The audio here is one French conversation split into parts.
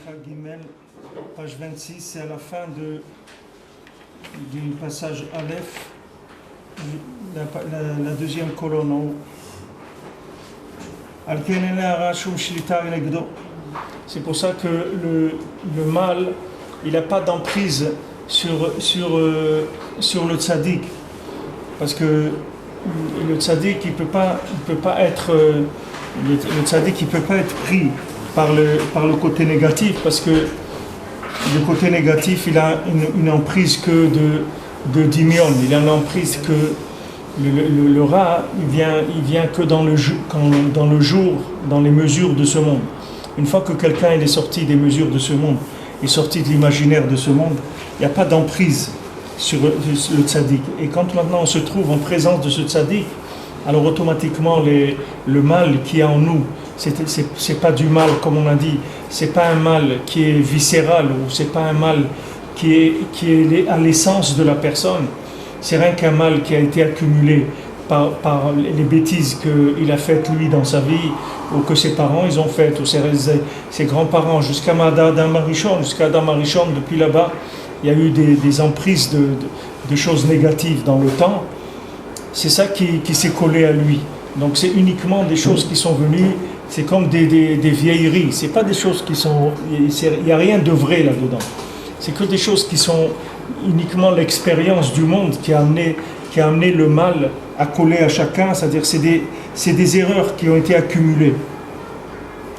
Simcha Gimel, page 26, c'est à la fin du passage Aleph, la deuxième colonne en haut. C'est pour ça que le mal, il n'a pas d'emprise sur le tzaddik, parce que le tzaddik il peut pas être le tzaddik il peut pas être pris par le côté négatif, parce que le côté négatif il a une emprise que de dimion, il a une emprise que le rat il vient que dans le jour, dans les mesures de ce monde. Une fois que quelqu'un il est sorti des mesures de ce monde, il est sorti de l'imaginaire de ce monde, il n'y a pas d'emprise sur le tzaddik. Et quand maintenant on se trouve en présence de ce tzaddik, alors automatiquement le mal qui est en nous, c'est pas du mal comme on a dit, c'est pas un mal qui est viscéral, ou c'est pas un mal qui est à l'essence de la personne, c'est rien qu'un mal qui a été accumulé par les bêtises qu'il a faites lui dans sa vie, ou que ses parents ils ont faites, ou ses grands-parents, jusqu'à Adam Arishon, depuis là-bas, il y a eu des emprises de choses négatives dans le temps. C'est ça qui s'est collé à lui. Donc c'est uniquement des choses qui sont venues, c'est comme des vieilleries, c'est pas des choses qui sont, il n'y a rien de vrai là-dedans. C'est que des choses qui sont uniquement l'expérience du monde qui a amené le mal à coller à chacun, c'est-à-dire c'est des erreurs qui ont été accumulées.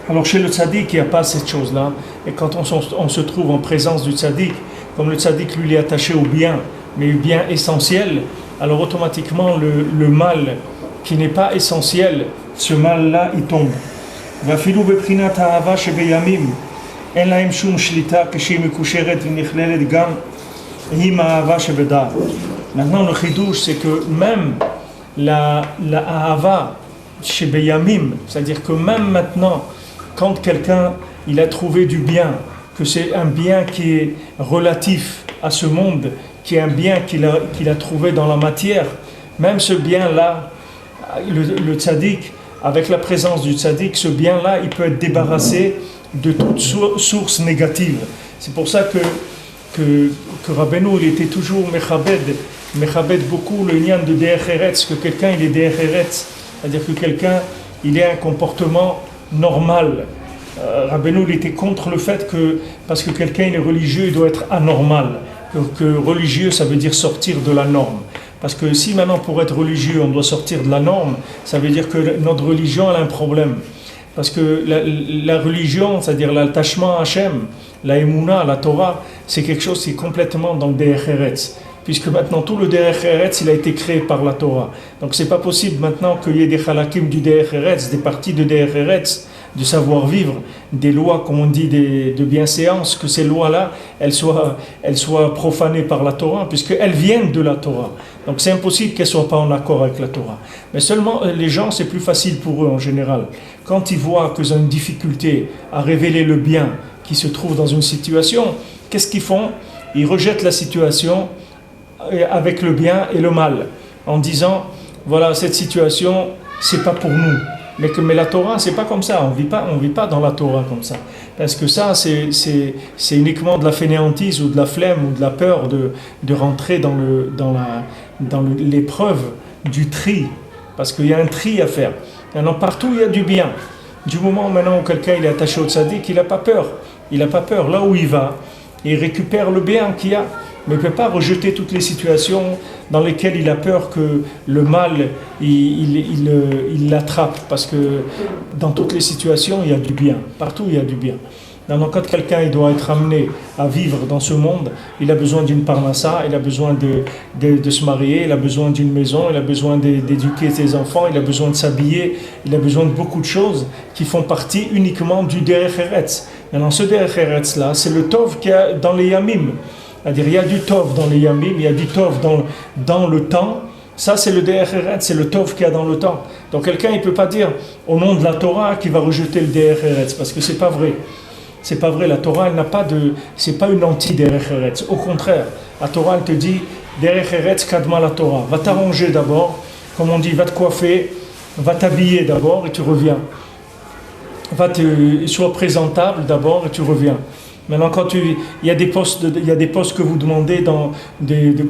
Alors chez le tzaddik, il n'y a pas cette chose-là. Et quand on se trouve en présence du tzaddik, comme le tzaddik lui est attaché au bien, mais au bien essentiel, alors automatiquement le mal qui n'est pas essentiel, ce mal-là, il tombe. Maintenant le chidouche, c'est que même la ahava chez Beyamim, c'est-à-dire que même maintenant, quand quelqu'un il a trouvé du bien, que c'est un bien qui est relatif à ce monde, qui est un bien qu'il a trouvé dans la matière, même ce bien-là, le tzaddik, avec la présence du tzaddik, ce bien-là, il peut être débarrassé de toute source négative. C'est pour ça que Rabbeinu, il était toujours mechabed beaucoup le nian de derech eretz, que quelqu'un il est derech eretz, c'est-à-dire que quelqu'un il ait un comportement normal. Rabbeinu, il était contre le fait que, parce que quelqu'un il est religieux, il doit être anormal, que religieux ça veut dire sortir de la norme. Parce que si maintenant pour être religieux on doit sortir de la norme, ça veut dire que notre religion elle a un problème. Parce que la religion, c'est-à-dire l'attachement à Hachem, la Emouna, la Torah, c'est quelque chose qui est complètement dans le derech eretz. Puisque maintenant tout le derech eretz il a été créé par la Torah. Donc c'est pas possible maintenant qu'il y ait des halakim du derech eretz, des parties de derech eretz, de savoir-vivre, des lois, comme on dit, de bienséance, que ces lois-là, elles soient profanées par la Torah, puisqu'elles viennent de la Torah. Donc c'est impossible qu'elles ne soient pas en accord avec la Torah. Mais seulement les gens, c'est plus facile pour eux en général. Quand ils voient qu'ils ont une difficulté à révéler le bien qui se trouve dans une situation, qu'est-ce qu'ils font? Ils rejettent la situation avec le bien et le mal, en disant, voilà, cette situation, c'est pas pour nous. Mais la Torah, c'est pas comme ça. On vit pas dans la Torah comme ça. Parce que ça, c'est uniquement de la fainéantise ou de la flemme ou de la peur de rentrer dans l'épreuve du tri. Parce qu'il y a un tri à faire. Maintenant, partout, il y a du bien. Du moment maintenant où quelqu'un il est attaché au tzaddik, il n'a pas peur. Il n'a pas peur. Là où il va, il récupère le bien qu'il y a. Mais il ne peut pas rejeter toutes les situations dans lesquelles il a peur que le mal il l'attrape, parce que dans toutes les situations il y a du bien, partout il y a du bien. Donc quand quelqu'un il doit être amené à vivre dans ce monde, il a besoin d'une parnassa, il a besoin de se marier, il a besoin d'une maison, il a besoin d'éduquer ses enfants, il a besoin de s'habiller, il a besoin de beaucoup de choses qui font partie uniquement du derech eretz. Maintenant ce derech eretz là, c'est le tov qu'il y a dans les yamim. C'est-à-dire, il y a du tov dans les yamim, il y a du tov dans le temps. Ça, c'est le derech eretz, c'est le tov qu'il y a dans le temps. Donc, quelqu'un, il ne peut pas dire au nom de la Torah qu'il va rejeter le derech eretz, parce que c'est pas vrai. C'est pas vrai. La Torah, elle n'a pas c'est pas une anti-derech eretz. Au contraire, la Torah, elle te dit derech eretz kadma la Torah. Va t'arranger d'abord, comme on dit, va te coiffer, va t'habiller d'abord et tu reviens. sois présentable d'abord et tu reviens. Maintenant, il y a des postes, que vous demandez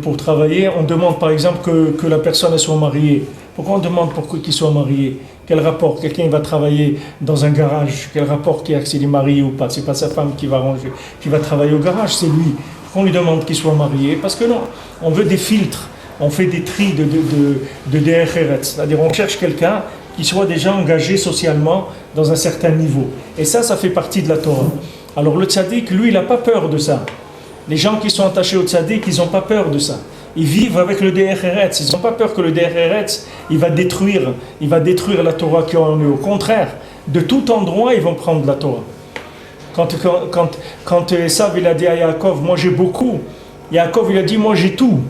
pour travailler. On demande par exemple que la personne elle soit mariée. Pourquoi on demande qu'il soit marié? Quel rapport? Quelqu'un va travailler dans un garage. Quel rapport qu'il y a s'il est marié ou pas? C'est pas sa femme qui va travailler au garage, c'est lui. Pourquoi on lui demande qu'il soit marié? Parce que non, on veut des filtres. On fait des tris de DRRET. C'est-à-dire on cherche quelqu'un qui soit déjà engagé socialement dans un certain niveau. Et ça fait partie de la Torah. Alors le tzaddik, lui, il n'a pas peur de ça. Les gens qui sont attachés au tzaddik, ils n'ont pas peur de ça. Ils vivent avec le DRRET. Ils n'ont pas peur que le DRRET, il va détruire la Torah qui est en eux. Au contraire, de tout endroit, ils vont prendre la Torah. Quand Esav, il a dit à Yaakov, moi j'ai beaucoup. Yaakov, il a dit, moi j'ai tout.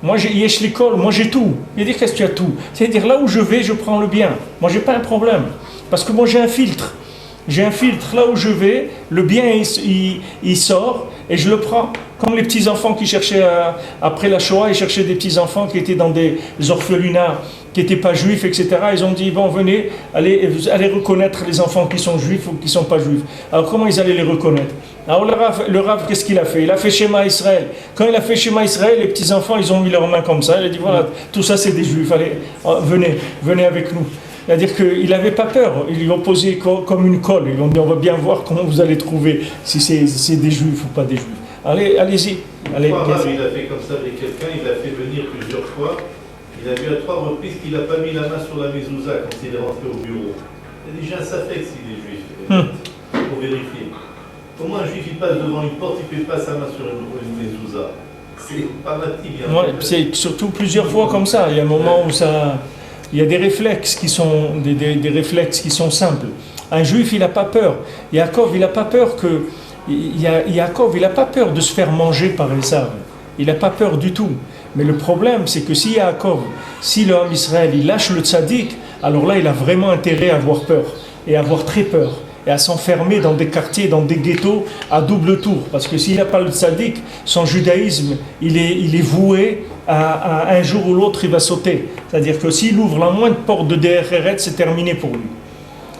Moi j'ai Yesh l'école, moi j'ai tout. Il a dit, qu'est-ce que tu as tout? C'est-à-dire, là où je vais, je prends le bien. Moi j'ai pas un problème. Parce que moi j'ai un filtre. J'ai un filtre, là où je vais, le bien il sort et je le prends. Comme les petits-enfants qui cherchaient, après la Shoah, ils cherchaient des petits-enfants qui étaient dans des orphelinats, qui n'étaient pas juifs, etc. Ils ont dit, bon, venez, allez reconnaître les enfants qui sont juifs ou qui ne sont pas juifs. Alors comment ils allaient les reconnaître? Alors le Rav, qu'est-ce qu'il a fait? Il a fait Shema Israël. Quand il a fait Shema Israël, les petits-enfants, ils ont mis leurs mains comme ça. Il a dit, voilà, tout ça c'est des juifs, allez, venez avec nous. C'est-à-dire qu'il n'avait pas peur, ils lui ont posé comme une colle, ils lui ont dit on va bien voir comment vous allez trouver si c'est des juifs ou pas des juifs. Allez-y. Il a fait comme ça avec quelqu'un, il l'a fait venir plusieurs fois, il a vu à 3 reprises qu'il n'a pas mis la main sur la mezouza quand il est rentré au bureau. Il a dit j'ai un safek s'il est juif, pour vérifier. Comment un juif il passe devant une porte, il ne fait pas sa main sur une mezouza? C'est pas matin. Ouais, c'est surtout plusieurs fois comme ça, il y a un moment où ça... Il y a des réflexes qui sont des réflexes qui sont simples. Un juif, il n'a pas peur. Yaakov, il n'a pas peur Yaakov, il n'a pas peur de se faire manger par Esav. Il n'a pas peur du tout. Mais le problème, c'est que si l'homme Israël, il lâche le tzaddik, alors là, il a vraiment intérêt à avoir peur et à avoir très peur et à s'enfermer dans des quartiers, dans des ghettos à double tour. Parce que s'il n'a pas le tzaddik, son judaïsme, il est voué à un jour ou l'autre, il va sauter. C'est-à-dire que s'il ouvre la moindre porte de DRRET, c'est terminé pour lui.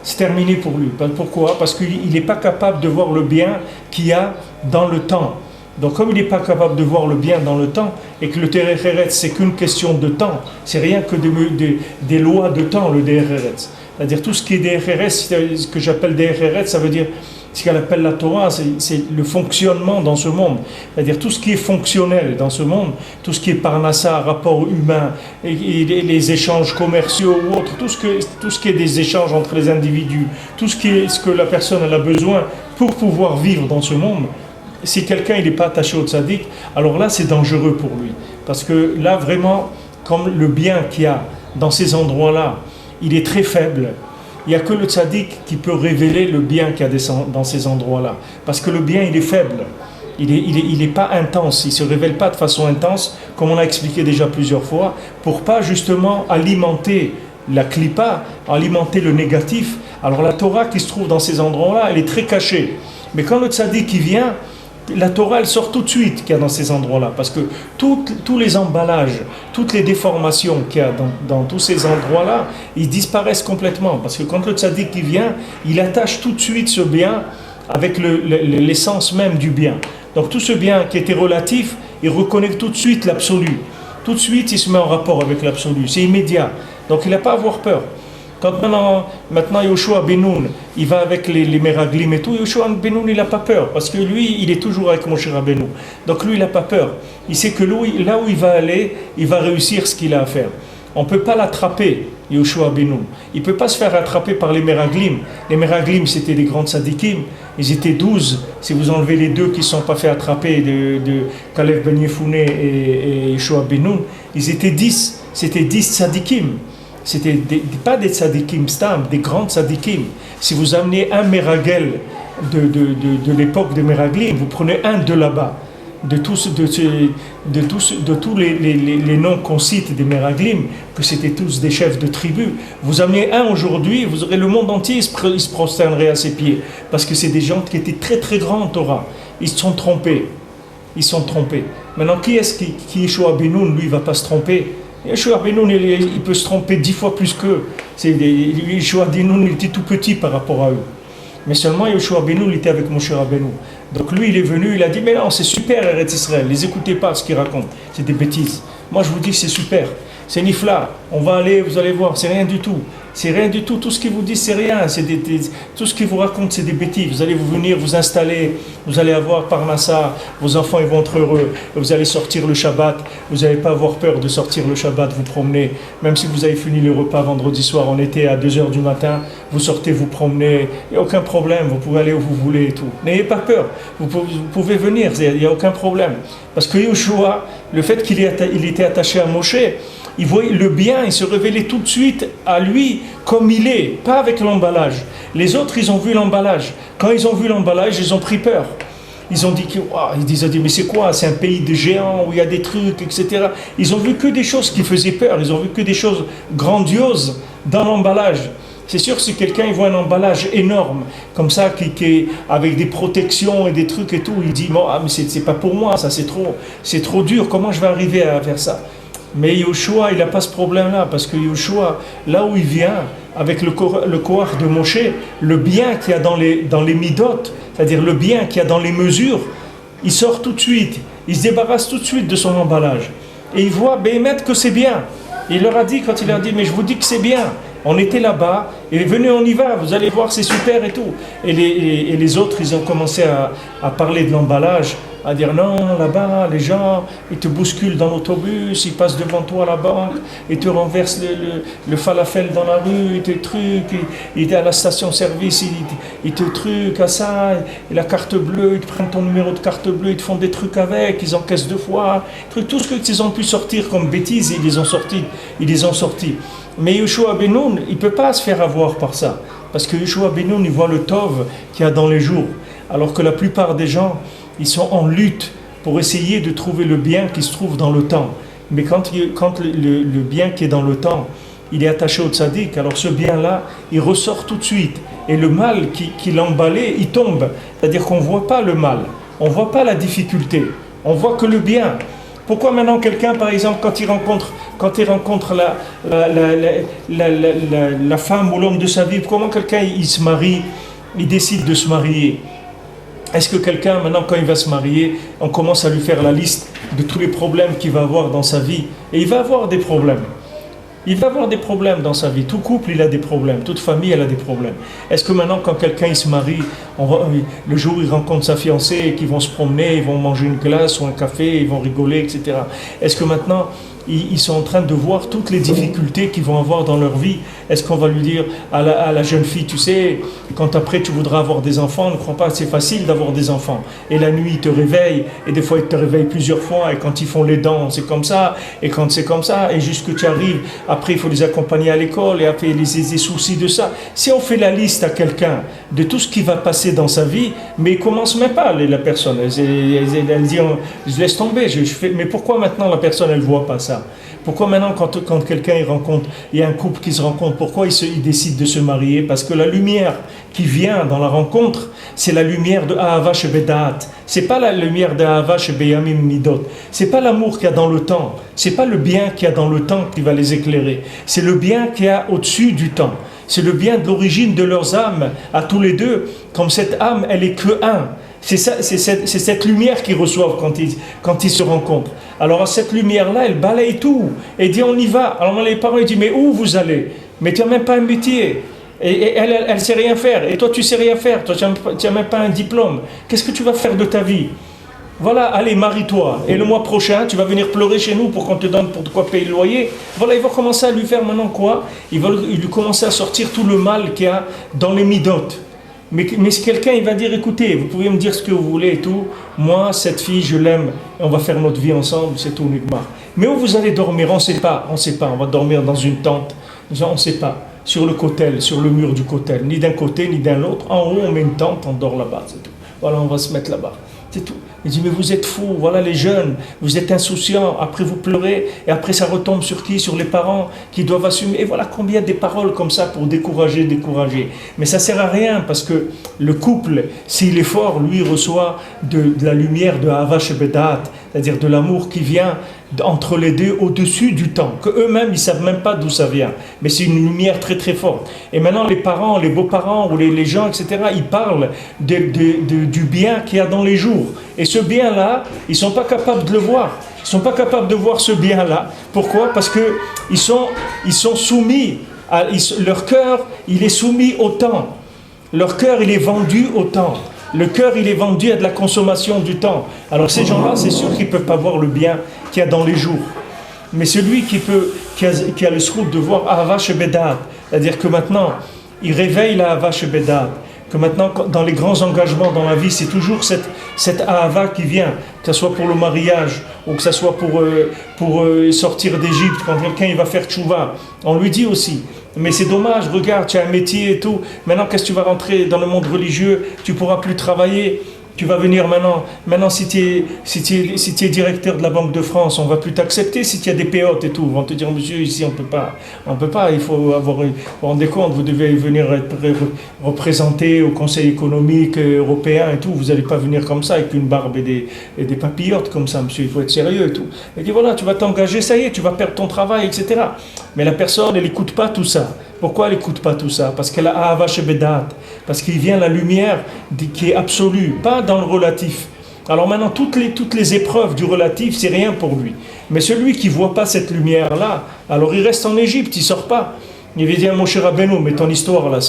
C'est terminé pour lui. Pourquoi? Parce qu'il n'est pas capable de voir le bien qu'il y a dans le temps. Donc comme il n'est pas capable de voir le bien dans le temps, et que le DRRET, c'est qu'une question de temps, c'est rien que des lois de temps, le DRRET. C'est-à-dire tout ce qui est DRRET, ce que j'appelle DRRET, ça veut dire ce qu'elle appelle la Torah, c'est le fonctionnement dans ce monde. C'est-à-dire tout ce qui est fonctionnel dans ce monde, tout ce qui est parnassa, rapport humain, et les échanges commerciaux ou autres, tout ce qui est des échanges entre les individus, tout ce que la personne a besoin pour pouvoir vivre dans ce monde. Si quelqu'un n'est pas attaché au tzaddik, alors là c'est dangereux pour lui. Parce que là vraiment, comme le bien qu'il y a dans ces endroits-là, il est très faible. Il n'y a que le tzaddik qui peut révéler le bien qu'il y a dans ces endroits-là. Parce que le bien, il est faible. Il n'est pas intense. Il ne se révèle pas de façon intense, comme on a expliqué déjà plusieurs fois, pour pas justement alimenter la klipa, alimenter le négatif. Alors la Torah qui se trouve dans ces endroits-là, elle est très cachée. Mais quand le tzaddik y vient, la Torah, elle sort tout de suite qu'il y a dans ces endroits-là. Parce que tous les emballages, toutes les déformations qu'il y a dans tous ces endroits-là, ils disparaissent complètement. Parce que quand le tzaddik qui vient, il attache tout de suite ce bien avec l'essence même du bien. Donc tout ce bien qui était relatif, il reconnaît tout de suite l'absolu. Tout de suite, il se met en rapport avec l'absolu. C'est immédiat. Donc il n'a pas à avoir peur. Quand maintenant Yoshua Benoun, il va avec les Meraglim et tout, Yoshua Benoun, il n'a pas peur, parce que lui, il est toujours avec Moshe Rabbeinu. Donc lui, il n'a pas peur. Il sait que là où il va aller, il va réussir ce qu'il a à faire. On ne peut pas l'attraper, Yoshua Benoun. Il ne peut pas se faire attraper par les Meraglim. Les Meraglim, c'était des grands tzadikim. Ils étaient 12. Si vous enlevez les deux qui ne sont pas fait attraper de Kalev Ben Yefouné et Yoshua Benoun, ils étaient 10. C'était 10 tzadikim. C'était pas des tzadikim stam, des grands tzadikim. Si vous amenez un Meragel de l'époque des Meraglim, vous prenez un de là-bas, de tous les noms qu'on cite des Meraglim, que c'était tous des chefs de tribu, vous amenez un aujourd'hui, vous aurez le monde entier, il se prosternerait à ses pieds. Parce que c'est des gens qui étaient très très grands en Torah. Ils se sont trompés. Maintenant, qui est-ce qui Yeshua Benoun, lui, il ne va pas se tromper? Yeshua Benoun, il peut se tromper 10 fois plus qu'eux. Yeshua Benoun, il était tout petit par rapport à eux. Mais seulement Yoshua Benoun, il était avec Moshe Rabbeinu. Donc lui, il est venu, il a dit, mais non, c'est super Eretz Israël, les écoutez pas ce qu'ils racontent, c'est des bêtises. Moi, je vous dis que c'est super, c'est nifla, on va aller, vous allez voir, c'est rien du tout. C'est rien du tout, tout ce qu'ils vous disent, c'est rien. Tout ce qu'ils vous racontent, c'est des bêtises. Vous allez vous venir, vous installer, vous allez avoir Parnassa, vos enfants ils vont être heureux, vous allez sortir le Shabbat, vous n'allez pas avoir peur de sortir le Shabbat, vous promener. Même si vous avez fini le repas vendredi soir, on était à 2h du matin, vous sortez, vous promenez, il n'y a aucun problème, vous pouvez aller où vous voulez et tout. N'ayez pas peur, vous pouvez venir, il n'y a aucun problème. Parce que Yoshua, le fait qu'il était attaché à Moshe, il voyait le bien, il se révélait tout de suite à lui comme il est, pas avec l'emballage. Les autres, ils ont vu l'emballage. Quand ils ont vu l'emballage, ils ont pris peur. Ils ont dit, ils ont dit mais c'est quoi? C'est un pays de géants où il y a des trucs, etc. Ils ont vu que des choses qui faisaient peur. Ils ont vu que des choses grandioses dans l'emballage. C'est sûr, si quelqu'un il voit un emballage énorme, comme ça, qui avec des protections et des trucs et tout, il dit, mais c'est pas pour moi, ça c'est trop dur, comment je vais arriver à faire ça? Mais Yoshua, il n'a pas ce problème-là, parce que Yoshua, là où il vient, avec le Koach de Moshe, le bien qu'il y a dans les midot, c'est-à-dire le bien qu'il y a dans les mesures, il sort tout de suite, il se débarrasse tout de suite de son emballage. Et il voit, Béhémet, que c'est bien. Il leur a dit, quand il leur a dit, mais je vous dis que c'est bien. On était là-bas, et venez, on y va, vous allez voir, c'est super et tout. Et les autres, ils ont commencé à parler de l'emballage, à dire non, là-bas, les gens, ils te bousculent dans l'autobus, ils passent devant toi à la banque, ils te renversent le falafel dans la rue, ils te truquent, ils étaient à la station-service, ils te truquent à ça, et la carte bleue, ils te prennent ton numéro de carte bleue, ils te font des trucs avec, ils encaissent 2 fois, tout ce qu'ils ont pu sortir comme bêtises, ils les ont sortis. Mais Yoshua Benoun, il ne peut pas se faire avoir par ça, parce que Yoshua Benoun, il voit le tov qu'il y a dans les jours, alors que la plupart des gens, ils sont en lutte pour essayer de trouver le bien qui se trouve dans le temps. Mais quand le bien qui est dans le temps, il est attaché au tzaddik, alors ce bien-là, il ressort tout de suite. Et le mal qui l'emballait, il tombe. C'est-à-dire qu'on ne voit pas le mal, on ne voit pas la difficulté, on voit que le bien. Pourquoi maintenant quelqu'un, par exemple, quand il rencontre la femme ou l'homme de sa vie, comment quelqu'un il se marie, il décide de se marier? Est-ce que quelqu'un, maintenant, quand il va se marier, on commence à lui faire la liste de tous les problèmes qu'il va avoir dans sa vie? Et il va avoir des problèmes. Il va avoir des problèmes dans sa vie. Tout couple, il a des problèmes. Toute famille, elle a des problèmes. Est-ce que maintenant, quand quelqu'un il se marie, le jour où il rencontre sa fiancée et qu'ils vont se promener, ils vont manger une glace ou un café, ils vont rigoler, etc. Est-ce que maintenant, ils sont en train de voir toutes les difficultés qu'ils vont avoir dans leur vie? Est-ce qu'on va lui dire à la jeune fille, tu sais, quand après tu voudras avoir des enfants, ne crois pas, c'est facile d'avoir des enfants. Et la nuit, ils te réveillent, et des fois, ils te réveillent plusieurs fois, et quand ils font les dents, c'est comme ça, et quand c'est comme ça, et jusque tu arrives, après, il faut les accompagner à l'école, et après, les soucis de ça. Si on fait la liste à quelqu'un de tout ce qui va passer dans sa vie, mais il ne commence même pas, la personne. Elle dit, je laisse tomber, mais pourquoi maintenant la personne, elle ne voit pas ça? Pourquoi maintenant, quand quelqu'un il y a un couple qui se rencontre, pourquoi il décide de se marier? Parce que la lumière qui vient dans la rencontre, c'est la lumière de Ahava Shebedaat. C'est pas la lumière de Ahava Shebeyamim Midot. C'est pas l'amour qu'il y a dans le temps. C'est pas le bien qu'il y a dans le temps qui va les éclairer. C'est le bien qu'il y a au-dessus du temps. C'est le bien de l'origine de leurs âmes, à tous les deux. Comme cette âme, elle est que un. C'est cette lumière qu'ils reçoivent quand ils se rencontrent. Alors cette lumière-là, elle balaye tout. Et dit, on y va. Alors les parents, ils disent, mais où vous allez? Mais tu n'as même pas un métier. Et elle ne sait rien faire. Et toi, tu ne sais rien faire. Toi, tu n'as même pas un diplôme. Qu'est-ce que tu vas faire de ta vie? Voilà, allez, marie-toi. Et le mois prochain, tu vas venir pleurer chez nous pour qu'on te donne pour de quoi payer le loyer. Voilà, il va commencer à lui faire maintenant quoi? Il va lui commencer à sortir tout le mal qu'il y a dans les midot. Mais si quelqu'un il va dire, écoutez, vous pouvez me dire ce que vous voulez et tout, moi, cette fille, je l'aime, et on va faire notre vie ensemble, c'est tout, Nigmar. Mais où vous allez dormir, on ne sait pas, on va dormir dans une tente, on ne sait pas, sur le cotel, sur le mur du cotel, ni d'un côté, ni d'un autre, en haut, on met une tente, on dort là-bas, c'est tout. Voilà, on va se mettre là-bas, c'est tout. Il dit, mais vous êtes fous, voilà les jeunes, vous êtes insouciants, après vous pleurez, et après ça retombe sur qui? Sur les parents qui doivent assumer. Et voilà combien des paroles comme ça pour décourager. Mais ça sert à rien, parce que le couple, s'il est fort, lui reçoit de la lumière de Ahava Shebedat, c'est-à-dire de l'amour qui vient entre les deux au-dessus du temps, que eux-mêmes ils ne savent même pas d'où ça vient, mais c'est une lumière très très forte. Et maintenant les parents, les beaux-parents ou les gens, etc., ils parlent du bien qu'il y a dans les jours. Et ce bien-là, ils ne sont pas capables de le voir. Ils ne sont pas capables de voir ce bien-là. Pourquoi? Parce qu'ils sont soumis, leur cœur, il est soumis au temps. Leur cœur, il est vendu au temps. Le cœur, il est vendu à de la consommation du temps. Alors ces gens-là, c'est sûr qu'ils ne peuvent pas voir le bien qu'il y a dans les jours. Mais celui qui a le srout de voir Ahava Shebedat, c'est-à-dire que maintenant, il réveille la Ahava Shebedat, que maintenant, dans les grands engagements dans la vie, c'est toujours cette Ahava qui vient, que ce soit pour le mariage, ou que ce soit pour sortir d'Égypte, quand quelqu'un il va faire tchouva. On lui dit aussi, mais c'est dommage, regarde, tu as un métier et tout, maintenant qu'est-ce que tu vas rentrer dans le monde religieux, tu ne pourras plus travailler. Tu vas venir maintenant si tu es directeur de la Banque de France, on ne va plus t'accepter si tu as des péotes et tout. Ils vont te dire, monsieur, ici on ne peut pas, il faut avoir, vous vous rendez compte, vous devez venir être représenté au Conseil économique européen et tout, vous n'allez pas venir comme ça avec une barbe et des papillotes comme ça, monsieur, il faut être sérieux et tout. Il dit, voilà, tu vas t'engager, ça y est, tu vas perdre ton travail, etc. Mais la personne, elle n'écoute pas tout ça. Pourquoi elle n'écoute pas tout ça? Parce qu'elle a Ahava Shebedat, parce qu'il vient la lumière qui est absolue, pas dans le relatif. Alors maintenant, toutes les épreuves du relatif, c'est rien pour lui. Mais celui qui ne voit pas cette lumière-là, alors il reste en Égypte, il ne sort pas. Il va dire, mon cher Rabbeinu, mais ton histoire là,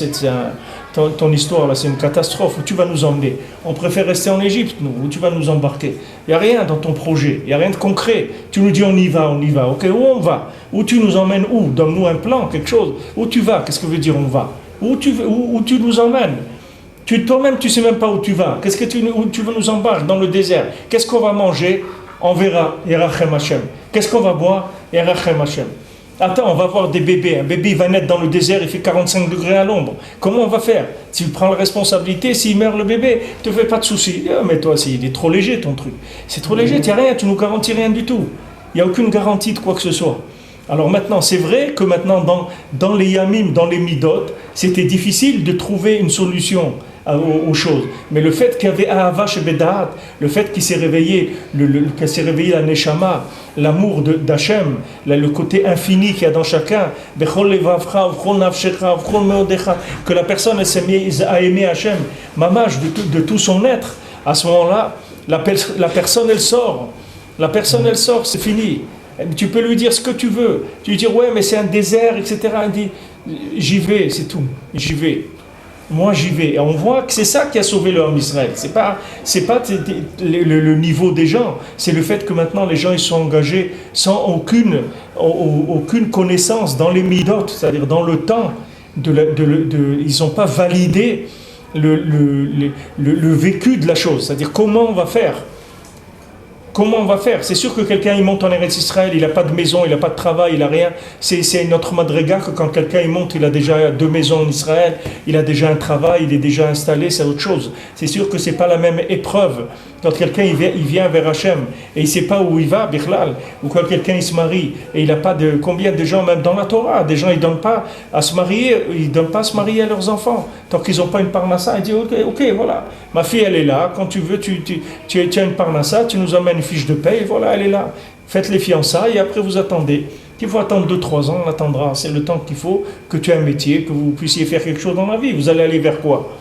ton histoire là, c'est une catastrophe. Où tu vas nous emmener? On préfère rester en Égypte, nous. Où tu vas nous embarquer? Il n'y a rien dans ton projet. Il n'y a rien de concret. Tu nous dis, on y va. Ok, où on va? Où tu nous emmènes? Où? Donne-nous un plan, quelque chose. Où tu vas? Qu'est-ce que veut dire on va? Où tu nous emmènes? Toi-même, tu ne sais même pas où tu vas. Où tu veux nous embarquer? Dans le désert. Qu'est-ce qu'on va manger? On verra. Yerachem Hashem. Qu'est-ce qu'on va boire? Yerachem Hashem. Attends, on va voir des bébés. Un bébé il va naître dans le désert, il fait 45 degrés à l'ombre. Comment on va faire? Tu prends la responsabilité, s'il meurt le bébé, ne te fais pas de soucis. Oh, mais toi, il est trop léger ton truc. C'est trop léger, tu n'as rien, tu ne nous garantis rien du tout. Il n'y a aucune garantie de quoi que ce soit. Alors maintenant, c'est vrai que maintenant, dans les yamim, dans les midot, c'était difficile de trouver une solution aux choses. Mais le fait qu'il y avait Ahava Shebedat, le fait qu'il s'est réveillé, qu'elle s'est réveillée la Neshama, l'amour d'Hachem, le côté infini qu'il y a dans chacun, que la personne elle s'est mise à aimer Hachem, mamash de tout son être, à ce moment-là, la personne elle sort. La personne elle sort, c'est fini. Tu peux lui dire ce que tu veux. Tu lui dis, ouais, mais c'est un désert, etc. Elle dit, j'y vais, c'est tout. J'y vais. Moi, j'y vais. Et on voit que c'est ça qui a sauvé l'homme Israël. C'est pas le niveau des gens. C'est le fait que maintenant, les gens ils sont engagés sans aucune connaissance dans les midot, c'est-à-dire dans le temps. Ils n'ont pas validé le vécu de la chose. C'est-à-dire comment on va faire. Comment on va faire? C'est sûr que quelqu'un il monte en Eretz Israël, il n'a pas de maison, il n'a pas de travail, il n'a rien. C'est notre madriga que quand quelqu'un il monte, il a déjà 2 maisons en Israël, il a déjà un travail, il est déjà installé, c'est autre chose. C'est sûr que ce n'est pas la même épreuve. Quand quelqu'un il vient vers Hachem et il ne sait pas où il va, Bichlal, ou quand quelqu'un il se marie et il n'a pas de... Combien de gens, même dans la Torah, des gens ils ne donnent pas à se marier, ils donnent pas à se marier à leurs enfants. Tant qu'ils n'ont pas une parnassa, ils disent ok, voilà. Ma fille elle est là, quand tu veux, tu as une parnassa, tu nous emmènes une fiche de paie, et voilà, elle est là. Faites les fiançailles et après vous attendez. Il faut attendre 2-3 ans, on attendra. C'est le temps qu'il faut que tu aies un métier, que vous puissiez faire quelque chose dans la vie. Vous allez aller vers quoi?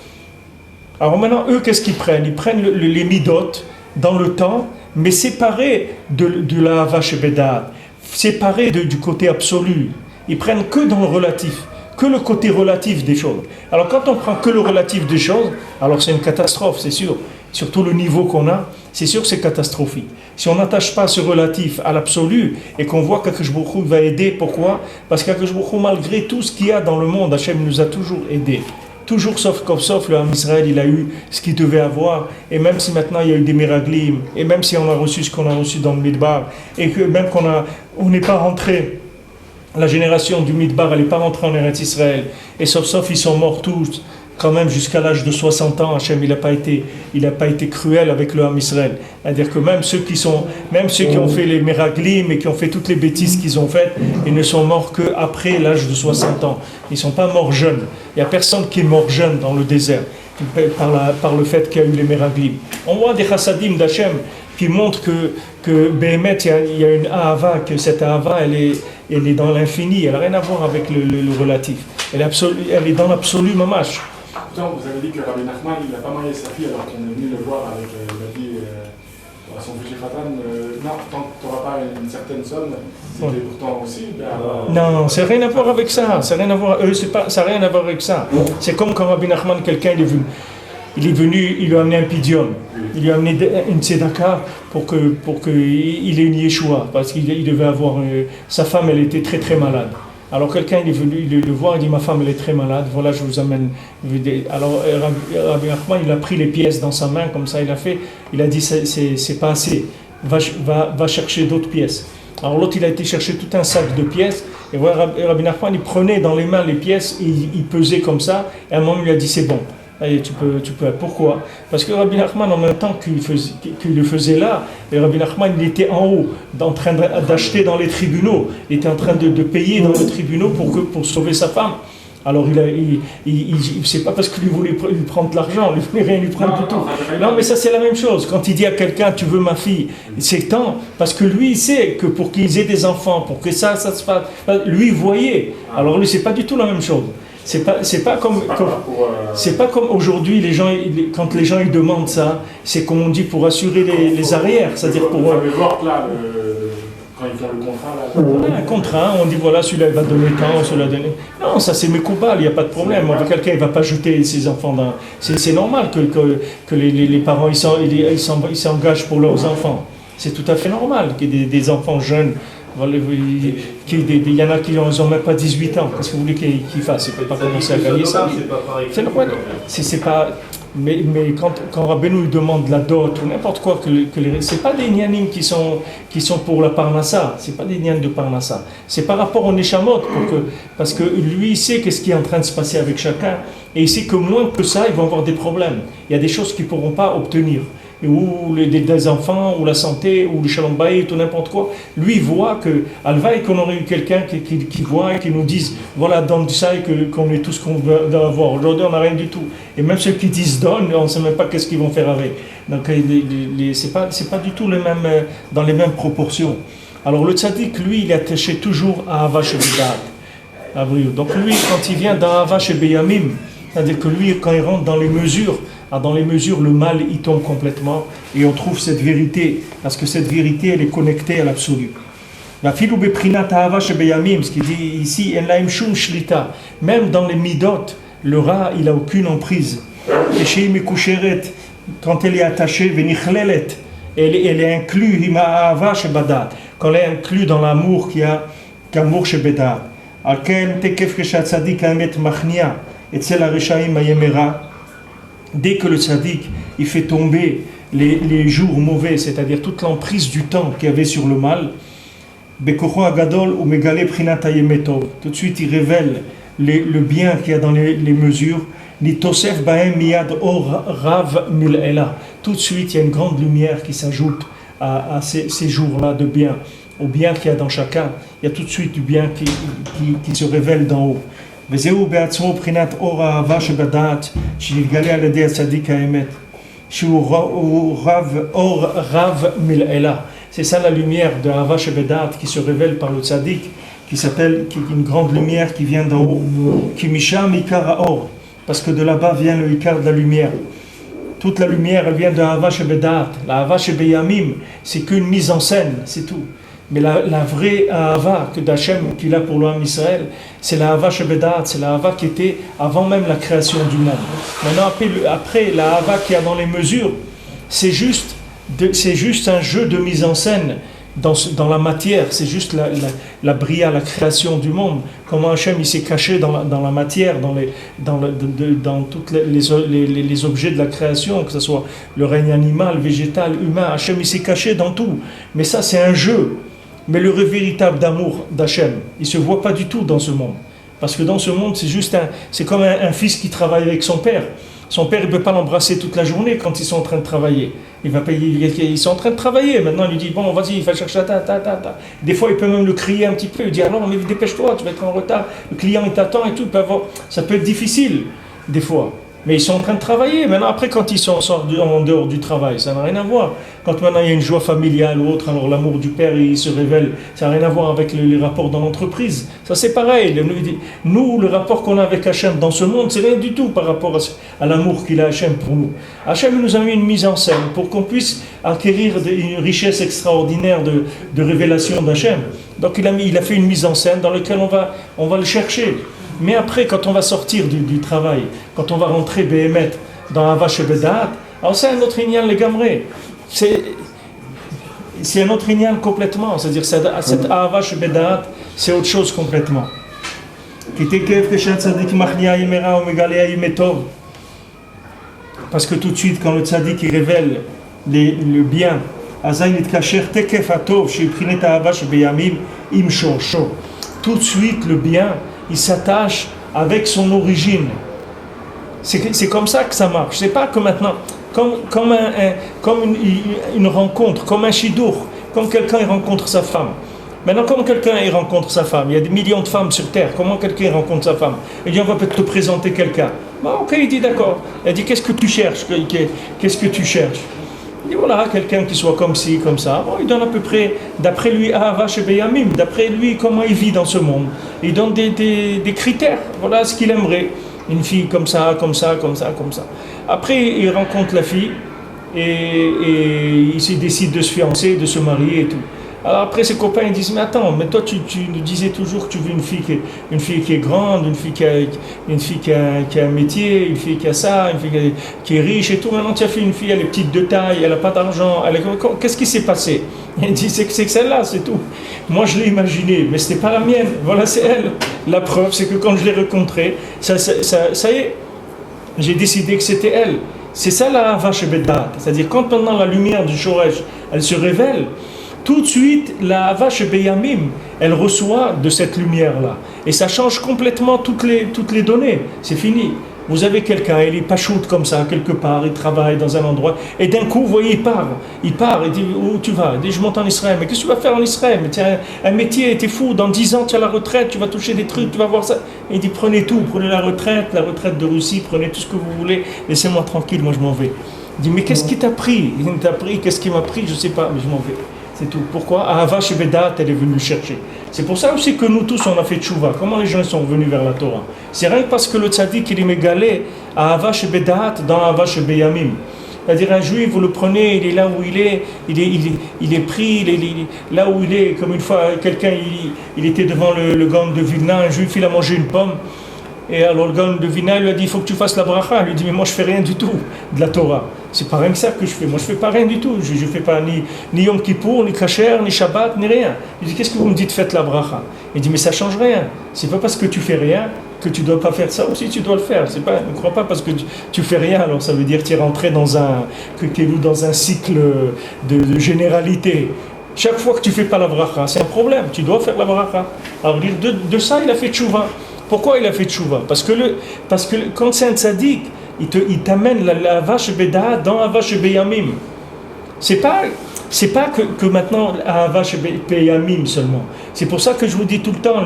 Alors maintenant, eux, qu'est-ce qu'ils prennent? Ils prennent les midot dans le temps, mais séparés de la Ahava Shebedat, séparés du côté absolu. Ils prennent que dans le relatif, que le côté relatif des choses. Alors quand on prend que le relatif des choses, alors c'est une catastrophe, c'est sûr. Surtout le niveau qu'on a, c'est sûr que c'est catastrophique. Si on n'attache pas ce relatif à l'absolu et qu'on voit qu'Akadosh Baruch Hu va aider, pourquoi? Parce qu'Akadosh Baruch Hu, malgré tout ce qu'il y a dans le monde, Hachem nous a toujours aidés. Toujours sauf le Ham Israël, il a eu ce qu'il devait avoir. Et même si maintenant il y a eu des miraglim, et même si on a reçu ce qu'on a reçu dans le Midbar, et que même on n'est pas rentré, la génération du Midbar, elle n'est pas rentrée en Eretz Israël, et sauf ils sont morts tous. quand même jusqu'à l'âge de 60 ans, Hachem il n'a pas été cruel avec le Ham Israël. C'est-à-dire que même ceux qui ont fait les Meraglim et qui ont fait toutes les bêtises qu'ils ont faites, ils ne sont morts qu'après l'âge de 60 ans. Ils ne sont pas morts jeunes. Il n'y a personne qui est mort jeune dans le désert par le fait qu'il y a eu les Meraglim. On voit des chassadim d'Hachem qui montrent que Béhémet, il y a une Ahava, que cette Ahava elle est dans l'infini, elle n'a rien à voir avec le relatif. Elle est dans l'absolu mamash. Pourtant, vous avez dit que Rabbi Nachman, il n'a pas marié sa fille alors qu'on est venu le voir avec, il a dit à son fils Khatan, non, tant que tu n'auras pas une certaine somme, c'était pourtant aussi. Non, c'est rien à voir avec ça. Ça n'a rien à voir avec ça. C'est comme quand Rabbi Nachman, quelqu'un il est venu, il lui a amené un pidion, il lui a amené une tzedaka pour qu'il ait une Yeshua, parce qu'il devait avoir sa femme, elle était très très malade. Alors quelqu'un il est venu le voir, il dit ma femme elle est très malade, voilà je vous amène. Alors Rabbi Nachman il a pris les pièces dans sa main comme ça il a dit c'est pas assez, va chercher d'autres pièces. Alors l'autre il a été chercher tout un sac de pièces et voilà Rabbi Nachman il prenait dans les mains les pièces et il pesait comme ça et à un moment il lui a dit c'est bon. Allez, tu peux. Pourquoi? Parce que Rabbi Nachman, en même temps qu'il le faisait là, et Rabbi Nachman, il était en haut, en train d'acheter dans les tribunaux, il était en train de payer dans les tribunaux pour sauver sa femme. Alors c'est pas parce qu'il voulait lui prendre de l'argent, il voulait rien lui prendre du tout. Non, mais ça c'est la même chose. Quand il dit à quelqu'un, tu veux ma fille, c'est tant, parce que lui il sait que pour qu'ils aient des enfants, pour que ça se passe, lui il voyait. Alors lui c'est pas du tout la même chose. C'est pas comme aujourd'hui quand les gens ils demandent ça, c'est comme on dit pour assurer les arrières, c'est-à-dire pour là, quand ils font le contrat là. Un contrat, on dit voilà celui-là il va donner tant, celui-là donner. Non, ça c'est mécoubal, il n'y a pas de problème. Quelqu'un il va pas jeter ses enfants dans. C'est normal que les parents ils s'engagent pour leurs enfants. C'est tout à fait normal qu'il y ait des enfants jeunes. Il y en a qui n'ont même pas 18 ans. Qu'est-ce que vous voulez qu'ils fassent? Ils ne peuvent pas commencer à gagner ça. C'est normal. C'est pas. Mais quand Rabbeinu demande la dot ou n'importe quoi, c'est pas des nianim qui sont pour la parnassa. C'est pas des nianim de parnassa. C'est par rapport au neshamot parce que lui il sait qu'est-ce qui est en train de se passer avec chacun et il sait que moins que ça ils vont avoir des problèmes. Il y a des choses qu'ils ne pourront pas obtenir. Ou des enfants, ou la santé, ou le shalom bayit, ou n'importe quoi. Lui, il voit que, alvaï, qu'on aurait eu quelqu'un qui voit et qui nous dise, voilà, donne ça et qu'on ait tout ce qu'on veut avoir. Aujourd'hui, on n'a rien du tout. Et même ceux qui disent donne, on ne sait même pas qu'est-ce qu'ils vont faire avec. Donc, c'est pas du tout dans les mêmes proportions. Alors, le tzaddik, lui, il est attaché toujours à Ahava Shebedat. Donc, lui, quand il vient d'Ahava Shebeyamim, c'est-à-dire que lui, quand il rentre dans les mesures, le mal, il tombe complètement et on trouve cette vérité, parce que cette vérité, elle est connectée à l'absolu. La filou beprinat ahava shebeyamim, ce qu'il dit ici, en laim shum shlita, même dans les midot, le rat, il n'a aucune emprise. Et chez mekusheret, quand elle est attachée, venichleret, elle est inclue, hima ahava shebadat, quand elle est inclue dans l'amour qu'il y a, qu'amour shebedat. Alken tekef reshat tzadik haemet machnia, etzel hareshaim hayemera. Dès que le tzaddik il fait tomber les jours mauvais, c'est-à-dire toute l'emprise du temps qu'il y avait sur le mal, Bekocho Agadol ou Megale Prinat Hayemetov, tout de suite il révèle le bien qu'il y a dans les mesures. Ni Tosef Bahem Miyad Or Rav Mil'ela. Tout de suite il y a une grande lumière qui s'ajoute à ces jours-là de bien, au bien qu'il y a dans chacun. Il y a tout de suite du bien qui se révèle d'en haut. וזהו בעצמו בחינת אור האהבה שבדעת שנתגלה על ידי הצדיק האמת שהוא אור רב מלעילה. C'est ça la lumière de Ahava Shebedat qui se révèle par le tzaddik, qui est une grande lumière qui vient d'en haut, qui misham ikar haor, parce que de là-bas vient le ikar de la lumière. Toute la lumière elle vient de Ahava Shebedat. La Ahava Shebeyamim c'est qu'une mise en scène, c'est tout. Mais la vraie Ahava que d'Hachem qu'il a pour l'homme Israël, c'est la Ahava Shebedat, c'est la Ahava qui était avant même la création du monde. Maintenant, après la Ahava qu'il y a dans les mesures, c'est juste un jeu de mise en scène dans la matière, c'est juste la bria, la création du monde. Comment Hachem il s'est caché dans la matière, dans tous les objets de la création, que ce soit le règne animal, végétal, humain. Hachem il s'est caché dans tout. Mais ça c'est un jeu. Mais le véritable d'amour d'Hachem, il ne se voit pas du tout dans ce monde. Parce que dans ce monde, c'est comme un fils qui travaille avec son père. Son père, il ne peut pas l'embrasser toute la journée quand ils sont en train de travailler. Ils sont en train de travailler. Maintenant, il lui dit, bon, vas-y, il va chercher ta. Des fois, il peut même le crier un petit peu. Il dit, alors, mais dépêche-toi, tu vas être en retard. Le client, il t'attend et tout. Ça peut être difficile, des fois. Mais ils sont en train de travailler. Maintenant, après, quand ils sont en dehors du travail, ça n'a rien à voir. Quand maintenant il y a une joie familiale ou autre, alors l'amour du père, il se révèle. Ça n'a rien à voir avec les rapports dans l'entreprise. Ça, c'est pareil. Nous, le rapport qu'on a avec Hachem dans ce monde, c'est rien du tout par rapport à l'amour qu'il a Hachem pour nous. Hachem nous a mis une mise en scène pour qu'on puisse acquérir une richesse extraordinaire de révélation d'Hachem. Donc, il a fait une mise en scène dans laquelle on va le chercher. Mais après, quand on va sortir du travail, quand on va rentrer Béhémet dans Hava Shebedat, alors c'est un autre inyan legamré. C'est un autre inyan complètement. C'est-à-dire cette Hava Shebedat, c'est autre chose complètement. Parce que tout de suite, quand le tzaddik il révèle le bien, tout de suite le bien, il s'attache avec son origine. C'est comme ça que ça marche. C'est pas que maintenant, comme une rencontre, comme un shidour, comme quelqu'un il rencontre sa femme. Maintenant, comme quelqu'un il rencontre sa femme, il y a des millions de femmes sur terre, comment quelqu'un rencontre sa femme? Il dit, on va peut-être te présenter quelqu'un. Bon, ok, il dit d'accord. Il dit, qu'est-ce que tu cherches? Qu'est-ce que tu cherches? Il dit, voilà, quelqu'un qui soit comme ci, comme ça. Bon, il donne à peu près, d'après lui, Ahava Shebeyamim, d'après lui, comment il vit dans ce monde. Il donne des critères. Voilà ce qu'il aimerait. Une fille comme ça, comme ça, comme ça, comme ça. Après, il rencontre la fille et il décide de se fiancer, de se marier et tout. Alors après, ses copains ils disent, mais attends, mais toi tu nous disais toujours que tu veux une fille qui est grande, une fille qui a un métier, une fille qui a ça, une fille qui est riche et tout. Maintenant tu as fait une fille, elle est petite de taille, elle n'a pas d'argent. Qu'est-ce qui s'est passé? Il dit, c'est que celle-là, c'est tout. Moi je l'ai imaginée, mais ce n'était pas la mienne. Voilà, c'est elle. La preuve, c'est que quand je l'ai rencontrée, ça y est, j'ai décidé que c'était elle. C'est ça la Hava Shebedat. C'est-à-dire quand pendant la lumière du Shoresh, elle se révèle, tout de suite, la Hava Shebeyamim, elle reçoit de cette lumière-là. Et ça change complètement toutes les données. C'est fini. Vous avez quelqu'un, il est pachoute comme ça, quelque part, il travaille dans un endroit, et d'un coup, vous voyez, il part, il dit, où tu vas? Il dit, je monte en Israël. Mais qu'est-ce que tu vas faire en Israël? Mais tu as un métier, t'es fou, dans 10 ans, tu as la retraite, tu vas toucher des trucs, tu vas voir ça. Et il dit, prenez tout, prenez la retraite de Russie, prenez tout ce que vous voulez, laissez-moi tranquille, moi je m'en vais. Il dit, mais qu'est-ce qui t'a pris? Qu'est-ce qui m'a pris? Je ne sais pas, mais je m'en vais. C'est tout. Pourquoi? Ahava Shebedat, elle est venue le chercher. C'est pour ça aussi que nous tous, on a fait tchouva. Comment les gens sont venus vers la Torah? C'est rien que parce que le tzaddik, il est mégalé à Ahava Shebedat dans Ahava Shebeyamim. C'est-à-dire un juif, vous le prenez, il est là où il est pris, il est là où il est. Comme une fois, quelqu'un, il était devant le Gaon de Vilna, un juif, il a mangé une pomme. Et alors le Gaon de Vilna lui a dit, il faut que tu fasses la bracha. Il lui dit, mais moi je fais rien du tout de la Torah. C'est pas rien que ça que je fais. Moi je fais pas rien du tout. Je fais pas ni Yom Kippour, ni Kasher, ni Shabbat, ni rien. Il dit, qu'est-ce que vous me dites, faites la bracha? Il dit, mais ça change rien. C'est pas parce que tu fais rien que tu dois pas faire ça aussi, tu dois le faire. C'est pas, ne crois pas parce que tu fais rien, alors ça veut dire que tu es rentré dans un cycle de généralité. Chaque fois que tu fais pas la bracha, c'est un problème. Tu dois faire la bracha. Alors de ça, il a fait tchouva. Pourquoi il a fait tchouva? Parce que quand c'est un tzaddik, il t'amène la Hava Shebedat dans Hava Shebeyamim. C'est pas que maintenant Hava Shebeyamim seulement. C'est pour ça que je vous dis tout le temps,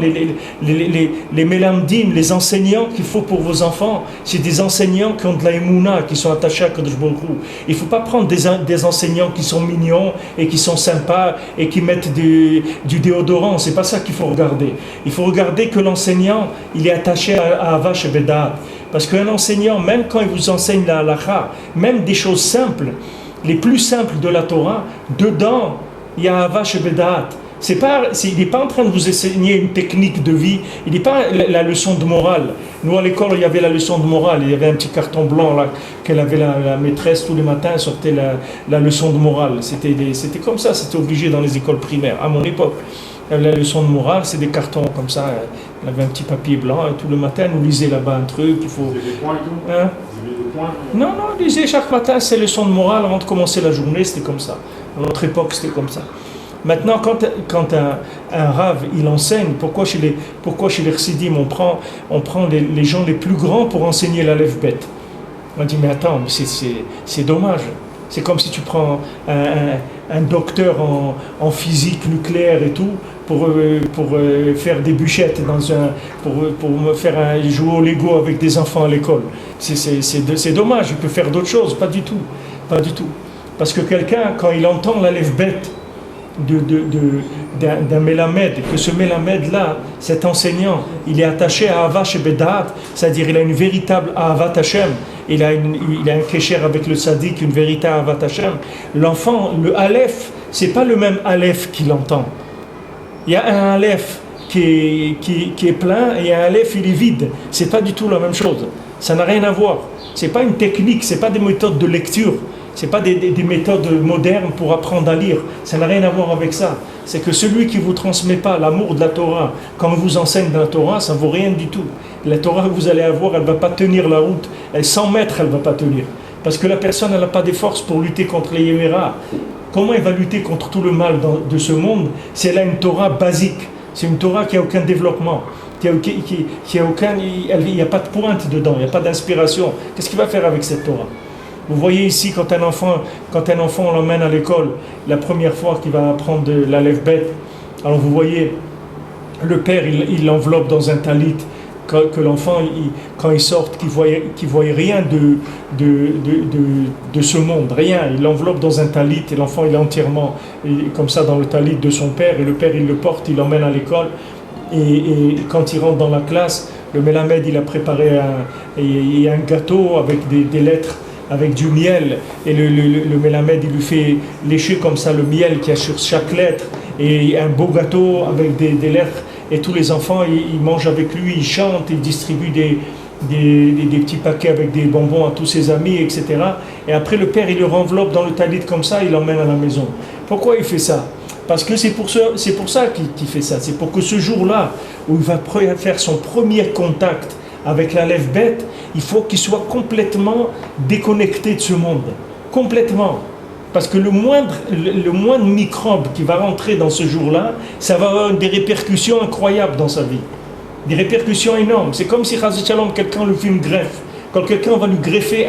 les mélamdim, les enseignants qu'il faut pour vos enfants, c'est des enseignants qui ont de la émouna, qui sont attachés à Kadosh Baruch Hu. Il ne faut pas prendre des enseignants qui sont mignons et qui sont sympas et qui mettent du déodorant. C'est pas ça qu'il faut regarder. Il faut regarder que l'enseignant, il est attaché à Hava Shebedat. Parce qu'un enseignant, même quand il vous enseigne la halakha, même des choses simples, les plus simples de la Torah, dedans, il y a Hava Shebedat. Il n'est pas en train de vous enseigner une technique de vie, il n'est pas la leçon de morale. Nous à l'école, il y avait la leçon de morale, il y avait un petit carton blanc là, qu'elle avait la maîtresse tous les matins, sortait la leçon de morale. C'était comme ça, c'était obligé dans les écoles primaires, à mon époque. La leçon de morale, c'est des cartons comme ça, elle avait un petit papier blanc, et tout le matin, nous lisait là-bas un truc, il faut... Vous avez des points et tout? Hein? Vous avez des points? Non, lisez chaque matin, c'est leçon de morale, avant de commencer la journée, c'était comme ça. À notre époque, c'était comme ça. Maintenant, quand un rave, il enseigne, pourquoi chez les chassidim, on prend les gens les plus grands pour enseigner l'Aleph Bet? On dit, mais attends, c'est dommage. C'est comme si tu prends un docteur en physique nucléaire et tout pour faire des bûchettes pour me faire jouer au Lego avec des enfants à l'école. C'est dommage, il peut faire d'autres choses, pas du tout. Parce que quelqu'un, quand il entend l'Aleph Bet d'un mélamed, que ce mélamed-là, cet enseignant, il est attaché à Ahava Shebedaat, c'est-à-dire il a une véritable Ahavat Hashem, il a un kécher avec le tzaddik, une véritable Ahavat Hashem. L'enfant, le Aleph, c'est pas le même Aleph qu'il entend. Il y a un Aleph qui est plein et un Aleph il est vide. C'est pas du tout la même chose. Ça n'a rien à voir. C'est pas une technique, c'est pas des méthodes de lecture. C'est pas des méthodes modernes pour apprendre à lire. Ça n'a rien à voir avec ça. C'est que celui qui ne vous transmet pas l'amour de la Torah, quand on vous enseigne de la Torah, ça ne vaut rien du tout. La Torah que vous allez avoir, elle ne va pas tenir la route. 100 mètres, elle ne va pas tenir. Parce que la personne, elle n'a pas des forces pour lutter contre les Yéméras. Comment elle va lutter contre tout le mal de ce monde si elle a une Torah basique? C'est une Torah qui n'a aucun développement. Il n'y a pas de pointe dedans, il n'y a pas d'inspiration. Qu'est-ce qu'il va faire avec cette Torah? Vous voyez ici, quand un enfant on l'emmène à l'école, la première fois qu'il va apprendre l'Aleph Bet, alors vous voyez, le père, il l'enveloppe dans un talit, que l'enfant, quand il sort, qu'il voyait rien de ce monde, rien. Il l'enveloppe dans un talit, et l'enfant, il est entièrement comme ça dans le talit de son père, et le père, il le porte, il l'emmène à l'école, et quand il rentre dans la classe, le mélamed, il a préparé un gâteau avec des lettres, avec du miel, et le mélamed il lui fait lécher comme ça le miel qu'il y a sur chaque lettre, et un beau gâteau avec des lettres, et tous les enfants ils mangent avec lui, ils chantent, ils distribuent des petits paquets avec des bonbons à tous ses amis, etc. Et après le père il le renveloppe dans le talit comme ça, il l'emmène à la maison. Pourquoi il fait ça? Parce que c'est pour ça qu'il fait ça. C'est pour que ce jour-là où il va faire son premier contact avec l'Aleph Bet, il faut qu'il soit complètement déconnecté de ce monde. Complètement. Parce que le moindre microbe qui va rentrer dans ce jour-là, ça va avoir des répercussions incroyables dans sa vie. Des répercussions énormes. C'est comme si, Chazé Shalom, quelqu'un lui fait une greffe. Quand quelqu'un va lui greffer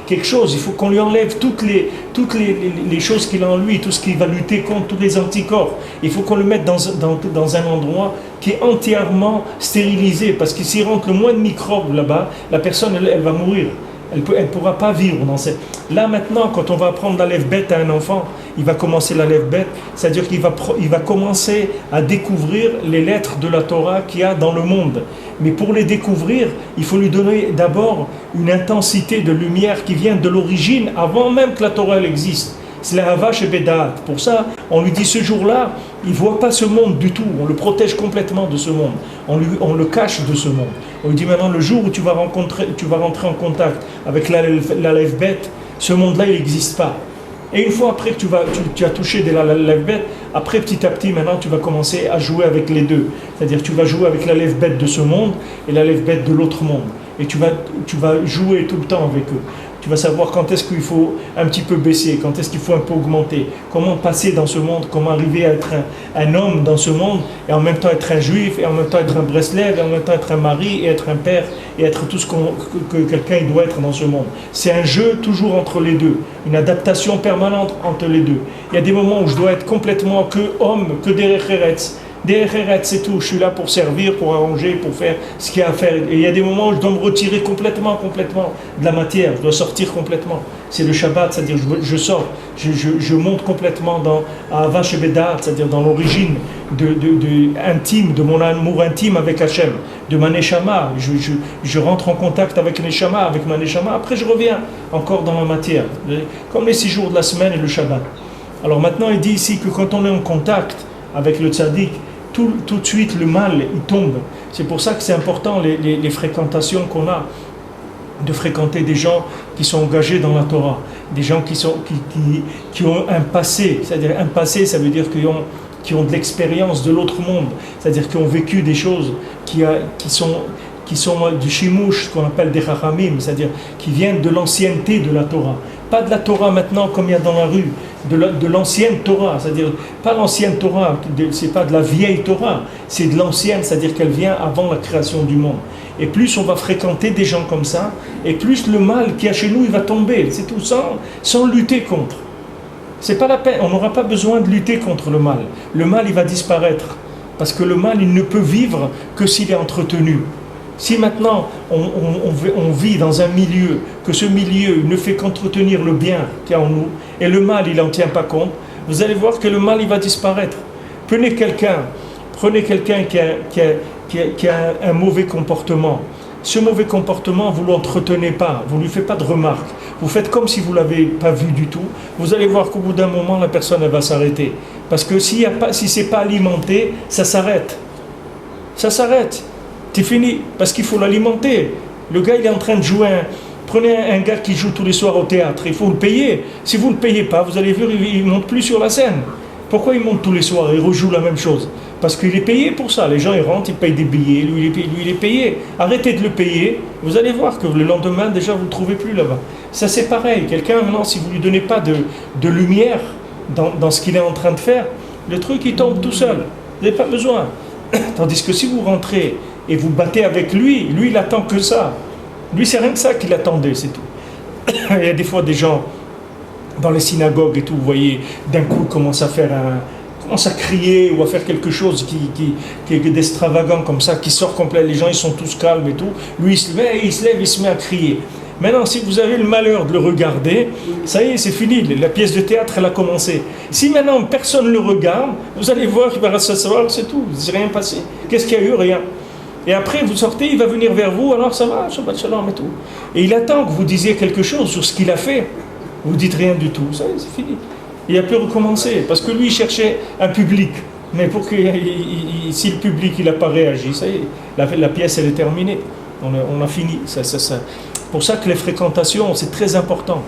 quelque chose, il faut qu'on lui enlève toutes les choses qu'il a en lui, tout ce qui va lutter contre tous les anticorps. Il faut qu'on le mette dans un endroit qui est entièrement stérilisé, parce que s'il rentre le moins de microbes là-bas, la personne, elle va mourir. Elle ne pourra pas vivre dans cette... Là maintenant, quand on va apprendre l'Aleph Bet à un enfant, il va commencer l'Aleph Bet, c'est-à-dire qu'il va commencer à découvrir les lettres de la Torah qu'il y a dans le monde. Mais pour les découvrir, il faut lui donner d'abord une intensité de lumière qui vient de l'origine, avant même que la Torah elle existe. C'est la Ahava Shebedaat. Pour ça, on lui dit ce jour-là, il ne voit pas ce monde du tout. On le protège complètement de ce monde. On le cache de ce monde. On lui dit maintenant, le jour où tu vas rentrer en contact avec l'Aleph Bet, ce monde-là, il n'existe pas. Et une fois après que tu as touché de l'Aleph Bet, après petit à petit, maintenant, tu vas commencer à jouer avec les deux. C'est-à-dire tu vas jouer avec l'Aleph Bet de ce monde et l'Aleph Bet de l'autre monde. Et tu vas jouer tout le temps avec eux. Tu vas savoir quand est-ce qu'il faut un petit peu baisser, quand est-ce qu'il faut un peu augmenter, comment passer dans ce monde, comment arriver à être un homme dans ce monde, et en même temps être un juif, et en même temps être un Breslev, et en même temps être un mari, et être un père, et être tout ce que quelqu'un doit être dans ce monde. C'est un jeu toujours entre les deux, une adaptation permanente entre les deux. Il y a des moments où je dois être complètement que homme, que derech eretz. C'est tout, je suis là pour servir, pour arranger, pour faire ce qu'il y a à faire. Et il y a des moments où je dois me retirer complètement de la matière, je dois sortir complètement. C'est le Shabbat, c'est-à-dire je sors, je monte complètement dans Ahava Shebedaat, c'est-à-dire dans l'origine intime, de mon amour intime avec Hachem, de ma Neshama. Je rentre en contact avec Neshama, avec ma Neshama, après je reviens encore dans la matière, comme les 6 jours de la semaine et le Shabbat. Alors maintenant il dit ici que quand on est en contact avec le tzaddik, tout de suite le mal il tombe. C'est pour ça que c'est important les fréquentations qu'on a, de fréquenter des gens qui sont engagés dans la Torah, des gens qui ont un passé. C'est-à-dire un passé, ça veut dire qui ont de l'expérience de l'autre monde, c'est-à-dire qui ont vécu des choses qui sont du shimouch, ce qu'on appelle des chachamim, c'est-à-dire qui viennent de l'ancienneté de la Torah. Pas de la Torah maintenant comme il y a dans la rue, de l'ancienne Torah, c'est-à-dire pas l'ancienne Torah, c'est pas de la vieille Torah, c'est de l'ancienne, c'est-à-dire qu'elle vient avant la création du monde. Et plus on va fréquenter des gens comme ça, et plus le mal qu'il y a chez nous, il va tomber, c'est tout, sans lutter contre. C'est pas la peine, on n'aura pas besoin de lutter contre le mal. Le mal, il va disparaître, parce que le mal, il ne peut vivre que s'il est entretenu. Si maintenant on vit dans un milieu, que ce milieu ne fait qu'entretenir le bien qu'il y a en nous, et le mal il n'en tient pas compte, vous allez voir que le mal il va disparaître. Prenez quelqu'un qui a un mauvais comportement. Ce mauvais comportement, vous ne l'entretenez pas, vous ne lui faites pas de remarques, vous faites comme si vous ne l'avez pas vu du tout, vous allez voir qu'au bout d'un moment, la personne elle va s'arrêter. Parce que si ce n'est pas alimenté, ça s'arrête. Ça s'arrête. C'est fini, parce qu'il faut l'alimenter. Le gars, il est en train de jouer. Prenez un gars qui joue tous les soirs au théâtre, il faut le payer. Si vous ne le payez pas, vous allez voir, il ne monte plus sur la scène. Pourquoi il monte tous les soirs, il rejoue la même chose? Parce qu'il est payé pour ça. Les gens, ils rentrent, ils payent des billets, lui, il est payé. Arrêtez de le payer, vous allez voir que le lendemain, déjà, vous ne le trouvez plus là-bas. Ça, c'est pareil. Quelqu'un, maintenant, si vous ne lui donnez pas de lumière dans ce qu'il est en train de faire, le truc, il tombe tout seul. Vous n'avez pas besoin. Tandis que si vous rentrez et vous battez avec lui, il attend que ça. Lui, c'est rien que ça qu'il attendait, c'est tout. Il y a des fois des gens dans les synagogues et tout, vous voyez, d'un coup, commence à crier ou à faire quelque chose qui est d'extravagant comme ça, qui sort complet. Les gens, ils sont tous calmes et tout. Lui, il se lève, il se met à crier. Maintenant, si vous avez le malheur de le regarder, ça y est, c'est fini. La pièce de théâtre, elle a commencé. Si maintenant personne ne le regarde, vous allez voir qu'il va s'asseoir, c'est tout. Il ne s'est rien passé. Qu'est-ce qu'il y a eu? Rien. Et après, vous sortez, il va venir vers vous, alors ça va, Shabbat Shalom et tout. Et il attend que vous disiez quelque chose sur ce qu'il a fait. Vous ne dites rien du tout. Ça y est, c'est fini. Il a pu recommencer. Parce que lui, il cherchait un public. Mais pour que si le public il n'a pas réagi, ça y est, la pièce, elle est terminée. On a fini. Pour ça que les fréquentations, c'est très important.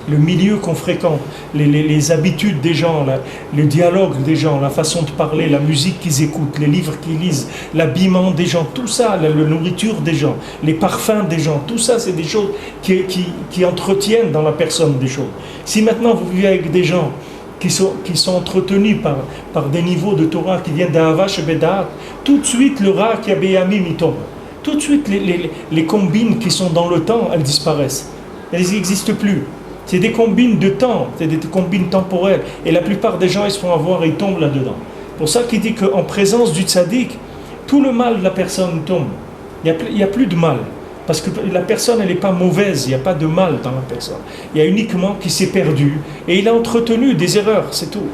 Le milieu qu'on fréquente, les habitudes des gens, le dialogue des gens, la façon de parler, la musique qu'ils écoutent, les livres qu'ils lisent, l'habillement des gens, tout ça, la nourriture des gens, les parfums des gens, tout ça, c'est des choses qui entretiennent dans la personne des choses. Si maintenant vous vivez avec des gens qui sont entretenus par des niveaux de Torah qui viennent d'Ahava Shebedat, tout de suite le Ra qui a Beyamim il tombe. Tout de suite les combines qui sont dans le temps, elles disparaissent. Elles n'existent plus. C'est des combines de temps, c'est des combines temporelles. Et la plupart des gens, ils se font avoir et ils tombent là-dedans. Pour ça qu'il dit qu'en présence du tzaddik, tout le mal de la personne tombe. Il n'y a plus de mal. Parce que la personne, elle n'est pas mauvaise, il n'y a pas de mal dans la personne. Il y a uniquement qui s'est perdu. Et il a entretenu des erreurs, c'est tout.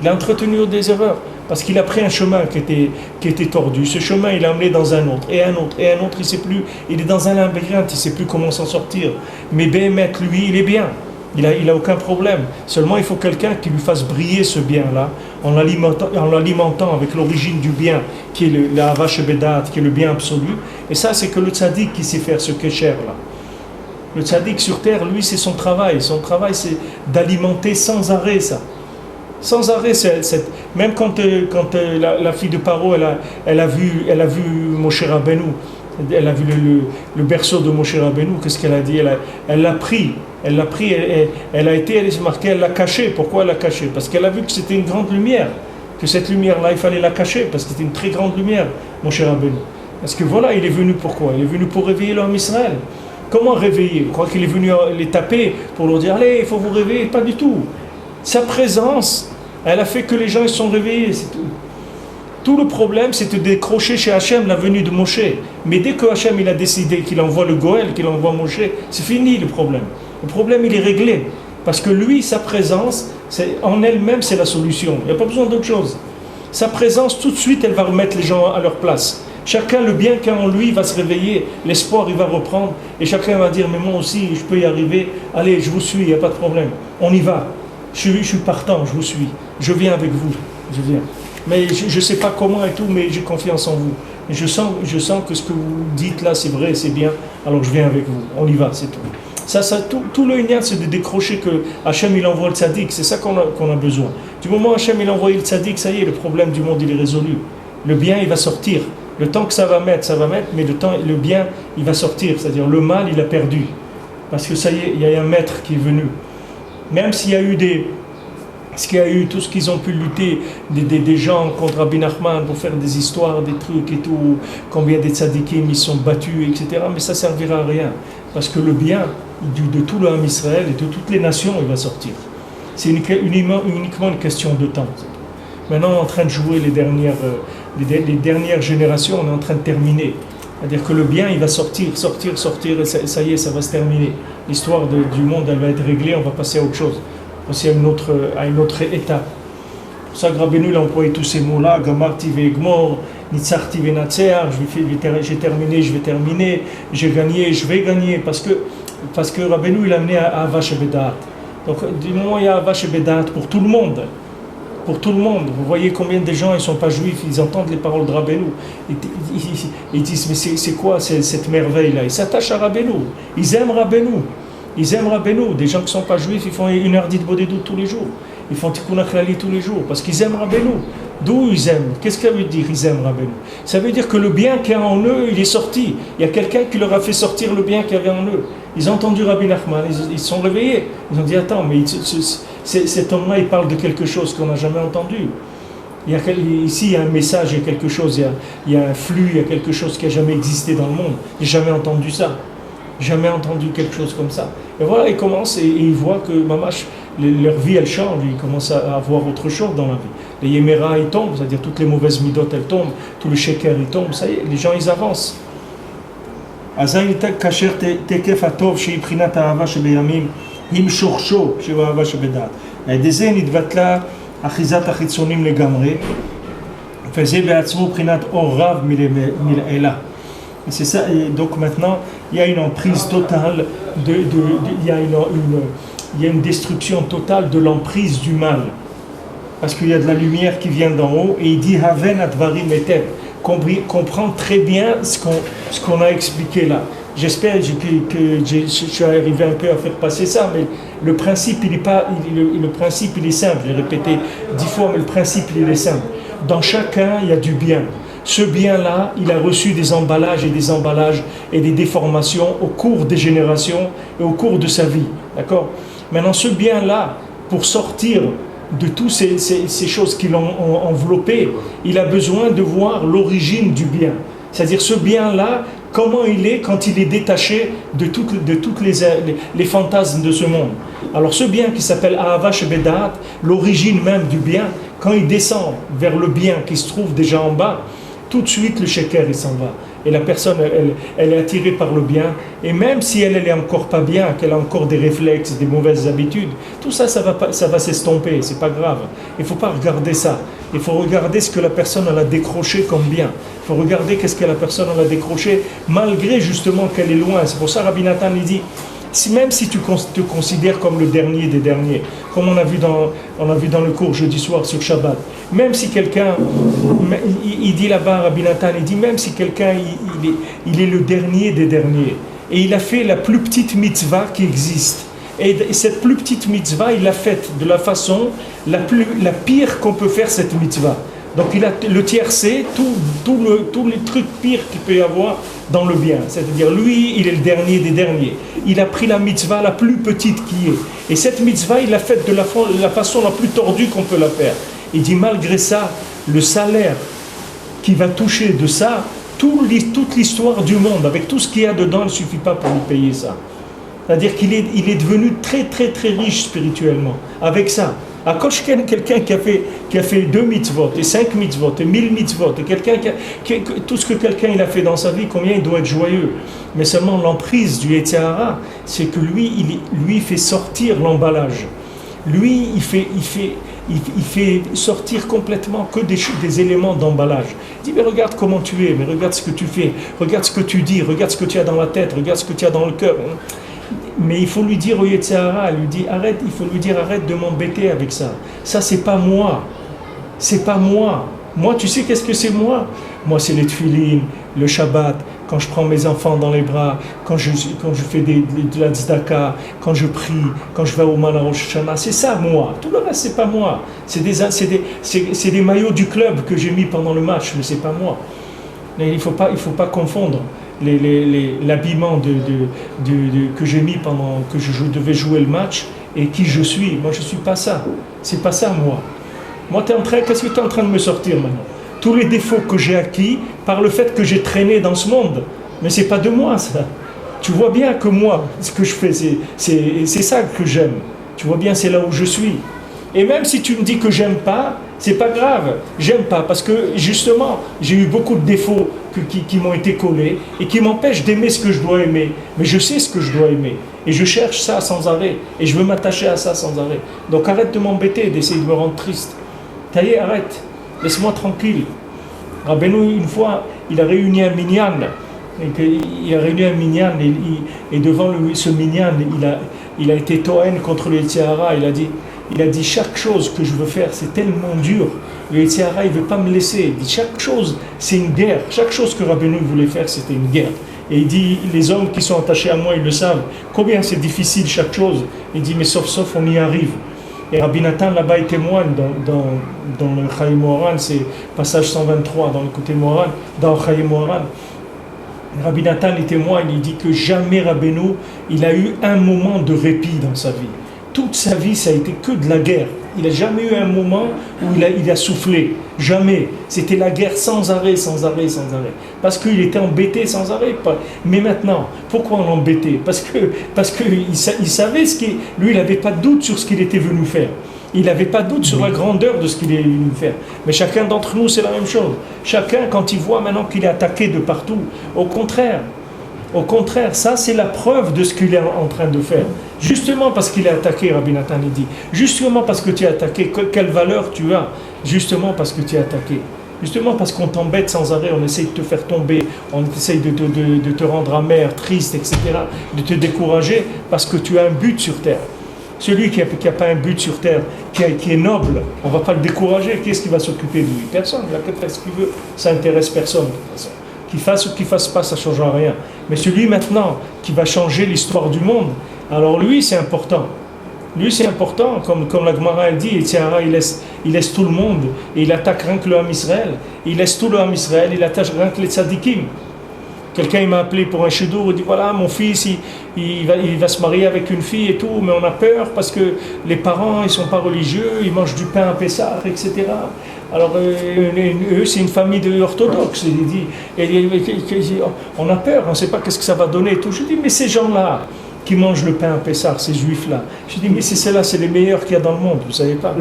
Il a entretenu des erreurs. Parce qu'il a pris un chemin qui était tordu. Ce chemin, il l'a amené dans un autre, et un autre, et un autre, il ne sait plus. Il est dans un labyrinthe, il ne sait plus comment s'en sortir. Mais Béhémet, lui, il est bien. Il a aucun problème. Seulement, il faut quelqu'un qui lui fasse briller ce bien-là, en l'alimentant avec l'origine du bien, qui est la Ahava Shebedat, qui est le bien absolu. Et ça, c'est que le tzaddik qui sait faire ce kesher-là. Le tzaddik sur terre, lui, c'est son travail. Son travail, c'est d'alimenter sans arrêt ça. Sans arrêt, même quand la fille de Paro, elle a vu Moshe Rabbeinu, elle a vu le berceau de Moshe Rabbeinu, qu'est-ce qu'elle a dit? Elle l'a pris, elle s'est marquée, elle l'a caché. Pourquoi elle l'a caché? Parce qu'elle a vu que c'était une grande lumière, que cette lumière-là, il fallait la cacher, parce que c'était une très grande lumière, Moshe Rabbeinu. Parce que voilà, il est venu pourquoi? Il est venu pour réveiller l'homme Israël. Comment réveiller? Vous croyez qu'il est venu les taper pour leur dire, allez, il faut vous réveiller? Pas du tout. Sa présence, elle a fait que les gens ils sont réveillés, c'est tout. Tout le problème, c'est de décrocher chez Hachem la venue de Moshe. Mais dès que Hachem il a décidé qu'il envoie le Goël, qu'il envoie Moshe, c'est fini le problème. Le problème, il est réglé. Parce que lui, sa présence, en elle-même, c'est la solution. Il n'y a pas besoin d'autre chose. Sa présence, tout de suite, elle va remettre les gens à leur place. Chacun, le bien qu'il y a en lui, va se réveiller. L'espoir, il va reprendre. Et chacun va dire, mais moi aussi, je peux y arriver. Allez, je vous suis, il n'y a pas de problème. On y va. Je suis partant, je vous suis. Je viens avec vous. Je viens. Mais je ne sais pas comment et tout, mais j'ai confiance en vous. Et je sens que ce que vous dites là, c'est vrai, c'est bien. Alors je viens avec vous. On y va, c'est tout. Tout le Inyan, c'est de décrocher que Hachem, il envoie le tzaddik. C'est ça qu'on a besoin. Du moment où Hachem, il envoie le tzaddik, ça y est, le problème du monde, il est résolu. Le bien, il va sortir. Le temps que ça va mettre, mais le bien, il va sortir. C'est-à-dire, le mal, il a perdu. Parce que ça y est, il y a un maître qui est venu. Même s'il y a eu ce qu'il y a eu, tout ce qu'ils ont pu lutter, des gens contre Rabbi Nachman pour faire des histoires, des trucs et tout, combien des tzadikim ils sont battus, etc. Mais ça ne servira à rien, parce que le bien de tout le Ham Israël et de toutes les nations, il va sortir. C'est uniquement une question de temps. Maintenant, on est en train de jouer les dernières générations, on est en train de terminer. C'est-à-dire que le bien, il va sortir, et ça y est, ça va se terminer. L'histoire du monde, elle va être réglée, on va passer à autre chose. Passer à une autre étape. C'est pour ça que Rabbeinu il a employé tous ces mots-là, Gamarti ve'egmor, Nitzarti ve'natseach, j'ai terminé, je vais terminer, j'ai gagné, je vais gagner, parce que Rabbeinu il a amené à Ahava shebedat. Donc du moment où il y a Ahava shebedat pour tout le monde, vous voyez combien de gens ils ne sont pas juifs, ils entendent les paroles de Rabbeinu, ils disent mais c'est quoi cette merveille-là? Ils s'attachent à Rabbeinu, ils aiment Rabbeinu. Des gens qui ne sont pas juifs, ils font une heure d'Hitbodedut tous les jours. Ils font Tikkun HaKlali tous les jours, parce qu'ils aiment Rabbeinu. D'où ils aiment? Qu'est-ce que ça veut dire, ils aiment Rabbeinu? Ça veut dire que le bien qu'il y a en eux, il est sorti. Il y a quelqu'un qui leur a fait sortir le bien qu'il y avait en eux. Ils ont entendu Rabbi Nachman, ils se sont réveillés. Ils ont dit, attends, mais cet homme-là, il parle de quelque chose qu'on n'a jamais entendu. Ici, il y a un message, il y a quelque chose, il y a un flux, il y a quelque chose qui n'a jamais existé dans le monde. Je n'ai jamais entendu ça. Jamais entendu quelque chose comme ça. Et voilà, ils commencent et ils voient que mamash, leur vie elle change, ils commencent à avoir autre chose dans la vie. Les yéméras ils tombent, c'est-à-dire toutes les mauvaises midot elles tombent, tout le sheker il tombe, ça y est, les gens ils avancent. Azaï kasher tekef atov sheibrinat ahava shebeyamim im shorsho she'ahava shebedat. Deze nidvatla achizat achitzonim legamre, faisait be'atzmo brinat or rav mil'ela. C'est ça, et donc maintenant il y a une emprise totale, il y a une destruction totale de l'emprise du mal. Parce qu'il y a de la lumière qui vient d'en haut, et il dit Haven advarim etev, comprend très bien ce qu'on a expliqué là. J'espère que je suis arrivé un peu à faire passer ça, mais le principe il est simple, j'ai répété 10 fois, mais le principe il est simple. Dans chacun il y a du bien. Ce bien-là, il a reçu des emballages et des déformations au cours des générations et au cours de sa vie. D'accord ? Maintenant, ce bien-là, pour sortir de toutes ces choses qui l'ont enveloppé, il a besoin de voir l'origine du bien. C'est-à-dire ce bien-là, comment il est quand il est détaché de toutes les fantasmes de ce monde. Alors ce bien qui s'appelle Ahava shebedat, l'origine même du bien, quand il descend vers le bien qui se trouve déjà en bas, tout de suite le sheker il s'en va. Et la personne elle est attirée par le bien, et même si elle est encore pas bien, qu'elle a encore des réflexes, des mauvaises habitudes, tout ça va s'estomper, c'est pas grave. Il faut pas regarder ça. Il faut regarder ce que la personne elle a décroché comme bien. Il faut regarder qu'est-ce que la personne elle a décroché malgré justement qu'elle est loin. C'est pour ça Rabbi Nathan il dit même si tu te considères comme le dernier des derniers, comme on a vu dans le cours jeudi soir sur Shabbat, même si quelqu'un, il dit là-bas, Rabbi Nathan, il dit même si quelqu'un, il est le dernier des derniers, et il a fait la plus petite mitzvah qui existe, et cette plus petite mitzvah, il l'a faite de la façon la pire qu'on peut faire cette mitzvah. Donc il a le tiercé, tous les trucs pires qu'il peut y avoir dans le bien. C'est-à-dire lui, il est le dernier des derniers. Il a pris la mitzvah la plus petite qui est. Et cette mitzvah, il l'a faite de la façon la plus tordue qu'on peut la faire. Il dit malgré ça, le salaire qui va toucher de ça, toute l'histoire du monde, avec tout ce qu'il y a dedans, ne suffit pas pour lui payer ça. C'est-à-dire qu'il est devenu très très très riche spirituellement avec ça. À coach quelqu'un qui a fait 2 mitzvot et 5 mitzvot et 1000 mitzvot et tout ce que quelqu'un il a fait dans sa vie, combien il doit être joyeux. Mais seulement l'emprise du Yetzer Hara, c'est que lui fait sortir l'emballage. Lui il fait sortir complètement que des éléments d'emballage. Il dit mais regarde comment tu es, mais regarde ce que tu fais, regarde ce que tu dis, regarde ce que tu as dans la tête, regarde ce que tu as dans le cœur. Mais il faut lui dire au Yetzer Hara, il faut lui dire arrête de m'embêter avec ça. Ça c'est pas moi. C'est pas moi. Moi tu sais qu'est-ce que c'est moi? Moi c'est les tefilin, le Shabbat, quand je prends mes enfants dans les bras, quand je fais de la tzedaka, quand je prie, quand je vais au Mana Rosh Hashanah, c'est ça moi. Tout le reste c'est pas moi. C'est des maillots du club que j'ai mis pendant le match, mais c'est pas moi. Mais il faut pas confondre. l'habillement que j'ai mis pendant que je devais jouer le match et qui je suis. Moi, je ne suis pas ça. C'est pas ça, moi. Moi, qu'est-ce que tu es en train de me sortir maintenant? Tous les défauts que j'ai acquis par le fait que j'ai traîné dans ce monde. Mais c'est pas de moi, ça. Tu vois bien que moi, ce que je fais, c'est ça que j'aime. Tu vois bien, c'est là où je suis. Et même si tu me dis que j'aime pas, c'est pas grave. J'aime pas parce que justement, j'ai eu beaucoup de défauts qui m'ont été collés et qui m'empêchent d'aimer ce que je dois aimer. Mais je sais ce que je dois aimer. Et je cherche ça sans arrêt. Et je veux m'attacher à ça sans arrêt. Donc arrête de m'embêter, d'essayer de me rendre triste. Taillez, arrête. Laisse-moi tranquille. Rabbeinu, une fois, il a réuni un minyan. Il a réuni un minyan et devant ce minyan, il a été tohen contre le Yetzer Hara. Il a dit chaque chose que je veux faire, c'est tellement dur. Le Yetzer Hara, il ne veut pas me laisser. Il dit chaque chose, c'est une guerre. Chaque chose que Rabbeinu voulait faire, c'était une guerre. Et il dit, les hommes qui sont attachés à moi, ils le savent. Combien c'est difficile chaque chose. Il dit, mais sauf, on y arrive. Et Rabbi Nathan là-bas il témoigne dans le Chaim Moharan, c'est passage 123 dans le côté Moharan, dans Chaim Moharan. Rabbi Nathan il témoigne, il dit que jamais Rabbeinu il a eu un moment de répit dans sa vie. Toute sa vie ça a été que de la guerre. Il n'a jamais eu un moment où il a soufflé. Jamais. C'était la guerre sans arrêt, sans arrêt, sans arrêt. Parce qu'il était embêté sans arrêt. Mais maintenant, pourquoi on l'embêtait? Parce qu'il savait lui, il n'avait pas de doute sur ce qu'il était venu faire. Il n'avait pas de doute sur la grandeur de ce qu'il est venu faire. Mais chacun d'entre nous, c'est la même chose. Chacun, quand il voit maintenant qu'il est attaqué de partout, au contraire, ça c'est la preuve de ce qu'il est en train de faire. Justement parce qu'il est attaqué, Rabbi Nathan il dit, justement parce que tu es attaqué, quelle valeur tu as? Justement parce que tu es attaqué. Justement parce qu'on t'embête sans arrêt, on essaye de te faire tomber, on essaye de te rendre amer, triste, etc., de te décourager parce que tu as un but sur terre. Celui qui n'a pas un but sur terre, qui est noble, on ne va pas le décourager. Qui est-ce qui va s'occuper de lui? Personne, il a qu'à faire ce qu'il veut, ça n'intéresse personne de toute façon. Qu'il fasse ou qu'il ne fasse pas, ça ne changera rien. Mais celui maintenant qui va changer l'histoire du monde, alors lui c'est important. Lui c'est important, comme la Gemara elle dit, il laisse tout le monde et il attaque rien que le Ham Israël. Il laisse tout le Ham Israël, il attaque rien que les tzadikim. Quelqu'un il m'a appelé pour un shidour, il dit voilà mon fils il va se marier avec une fille et tout, mais on a peur parce que les parents ils sont pas religieux, ils mangent du pain à Pessah, etc. Alors eux c'est une famille orthodoxe, il dit, on a peur, on ne sait pas qu'est-ce que ça va donner et tout. Je dis mais ces gens-là qui mangent le pain à Pessah, ces juifs-là, je dis mais c'est les meilleurs qu'il y a dans le monde, vous savez pas.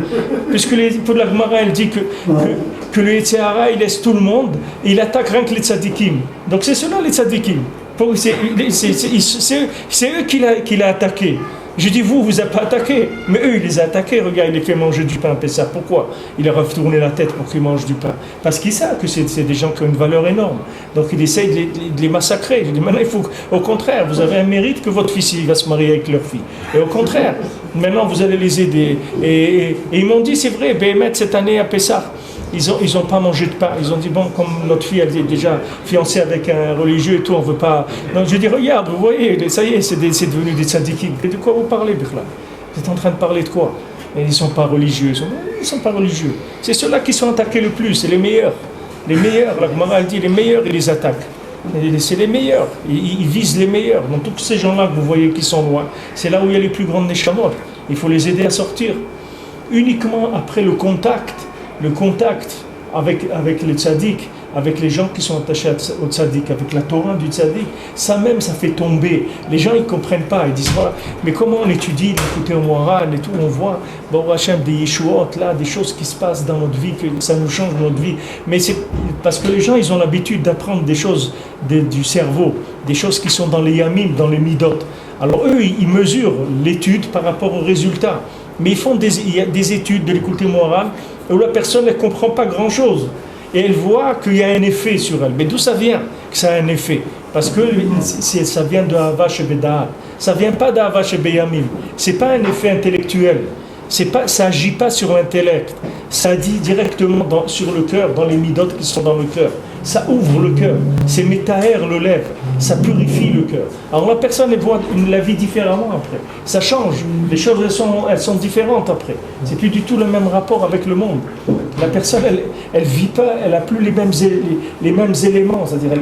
Puisque pour la Gemara elle dit que le Yetzer Hara il laisse tout le monde et il attaque rien que les tzadikim. Donc c'est ceux-là les tzadikim. C'est eux qu'il a attaqué. Je dis vous n'avez pas attaqué, mais eux ils les ont attaqués. Regarde, il les fait manger du pain à Pessah. Pourquoi? Il leur a tourné la tête pour qu'ils mangent du pain. Parce qu'ils savent que c'est des gens qui ont une valeur énorme. Donc il essaye de les massacrer. Je dis maintenant il faut, au contraire, vous avez un mérite que votre fils il va se marier avec leur fille. Et au contraire, maintenant vous allez les aider. Et ils m'ont dit c'est vrai, Béhémet cette année à Pessah. Ils ont pas mangé de pain. Ils ont dit bon, comme notre fille elle est déjà fiancée avec un religieux et tout, on veut pas. Donc je dis regarde, vous voyez, ça y est, c'est devenu des tzadikim. De quoi vous parlez, Birla? Vous êtes en train de parler de quoi? Et ils sont pas religieux. Ils sont pas religieux. C'est ceux-là qui sont attaqués le plus. C'est les meilleurs. Les meilleurs. La Gemara dit les meilleurs, ils les attaquent. C'est les meilleurs. Ils visent les meilleurs. Donc tous ces gens-là que vous voyez qui sont loin, c'est là où il y a les plus grandes neshamot. Il faut les aider à sortir. Uniquement après le contact avec les tzaddik, avec les gens qui sont attachés au tzaddik, avec la Torah du tzaddik, ça même, ça fait tomber. Les gens, ils ne comprennent pas. Ils disent, voilà, mais comment on étudie, d'écouter au Moharan et tout, on voit, bon, Hachem, des yeshuot, là, des choses qui se passent dans notre vie, que ça nous change notre vie. Mais c'est parce que les gens, ils ont l'habitude d'apprendre des choses du cerveau, des choses qui sont dans les yamim, dans les midot. Alors eux, ils mesurent l'étude par rapport aux résultats. Mais ils font des études de l'écouter moral où la personne ne comprend pas grand-chose. Et elle voit qu'il y a un effet sur elle. Mais d'où ça vient que ça a un effet? Parce que ça vient de Ahava Shebeda'at. Ça ne vient pas d'Ahava Shebeyamim. Ce n'est pas un effet intellectuel. Ça n'agit pas sur l'intellect. Ça dit directement sur le cœur, dans les midotes qui sont dans le cœur. Ça ouvre le cœur. C'est métaher le lève. Ça purifie le cœur. Alors la personne elle voit la vie différemment après. Ça change. Les choses elles sont différentes après. C'est plus du tout le même rapport avec le monde. La personne elle vit pas, elle a plus les mêmes éléments. C'est-à-dire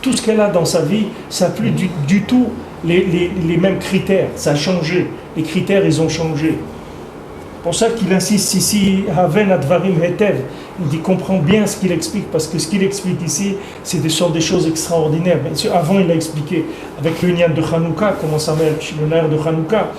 tout ce qu'elle a dans sa vie, ça n'a plus du tout les mêmes critères. Ça a changé. Les critères, ils ont changé. C'est pour ça qu'il insiste ici, Haven Advarim Hetev. Il dit comprend bien ce qu'il explique, parce que ce qu'il explique ici, c'est des choses extraordinaires. Bien sûr, avant, il a expliqué avec le nian de Hanouka, comment ça marche, le nerf de Hanouka,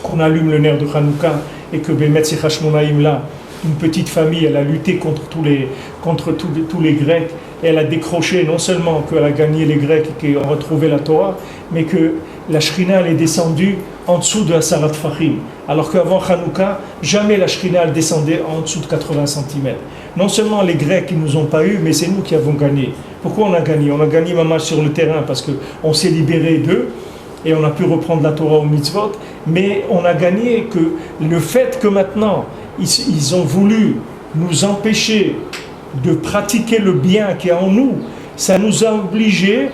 qu'on allume le nerf de Hanouka, et que Bémet Hashmonaïm là, une petite famille, elle a lutté contre tous les Grecs, et elle a décroché, non seulement qu'elle a gagné les Grecs et qu'ils ont retrouvé la Torah, mais que la Shrina elle est descendue en dessous de Asarat Fahim. Alors qu'avant Hanouka, jamais la Shrina elle descendait en dessous de 80 cm. Non seulement les Grecs ils nous ont pas eu, mais c'est nous qui avons gagné. Pourquoi on a gagné? On a gagné Mamash sur le terrain parce qu'on s'est libéré d'eux et on a pu reprendre la Torah au mitzvot, mais on a gagné que le fait que maintenant ils ont voulu nous empêcher de pratiquer le bien qui est en nous, ça nous a obligés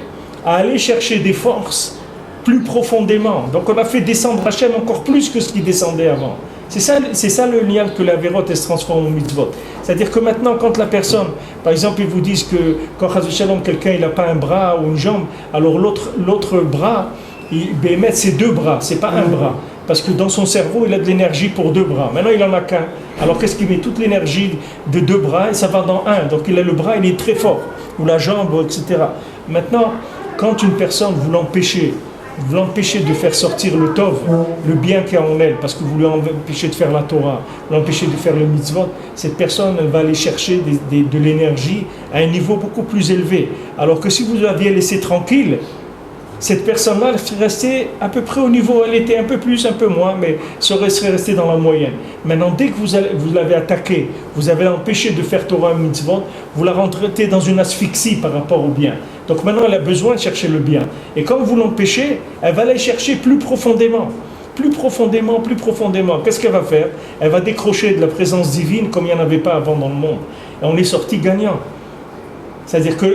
à aller chercher des forces plus profondément. Donc on a fait descendre Hachem encore plus que ce qui descendait avant. C'est ça le lien que la vérote elle se transforme en mitzvot. C'est-à-dire que maintenant quand la personne, par exemple ils vous disent que quand quelqu'un il n'a pas un bras ou une jambe, alors l'autre bras, Bémet c'est 2 bras, c'est pas un bras. Parce que dans son cerveau, il a de l'énergie pour 2 bras. Maintenant, il n'en a qu'un. Alors, qu'est-ce qu'il met? Toute l'énergie de 2 bras et ça va dans un. Donc, il a le bras, il est très fort. Ou la jambe, etc. Maintenant, quand une personne, vous l'empêchez de faire sortir le tov, le bien qu'il y a en elle, parce que vous lui empêchez de faire la Torah, vous l'empêchez de faire le mitzvot, cette personne, elle va aller chercher de l'énergie à un niveau beaucoup plus élevé. Alors que si vous l'aviez laissé tranquille, cette personne-là, elle serait restée à peu près au niveau, elle était un peu plus, un peu moins, mais serait restée dans la moyenne. Maintenant, dès que vous l'avez attaqué, vous avez empêché de faire Torah et mitzvot, vous la rentrez dans une asphyxie par rapport au bien. Donc maintenant, elle a besoin de chercher le bien. Et quand vous l'empêchez, elle va aller chercher plus profondément. Plus profondément. Qu'est-ce qu'elle va faire? Elle va décrocher de la présence divine comme il n'y en avait pas avant dans le monde. Et on est sorti gagnant. C'est-à-dire que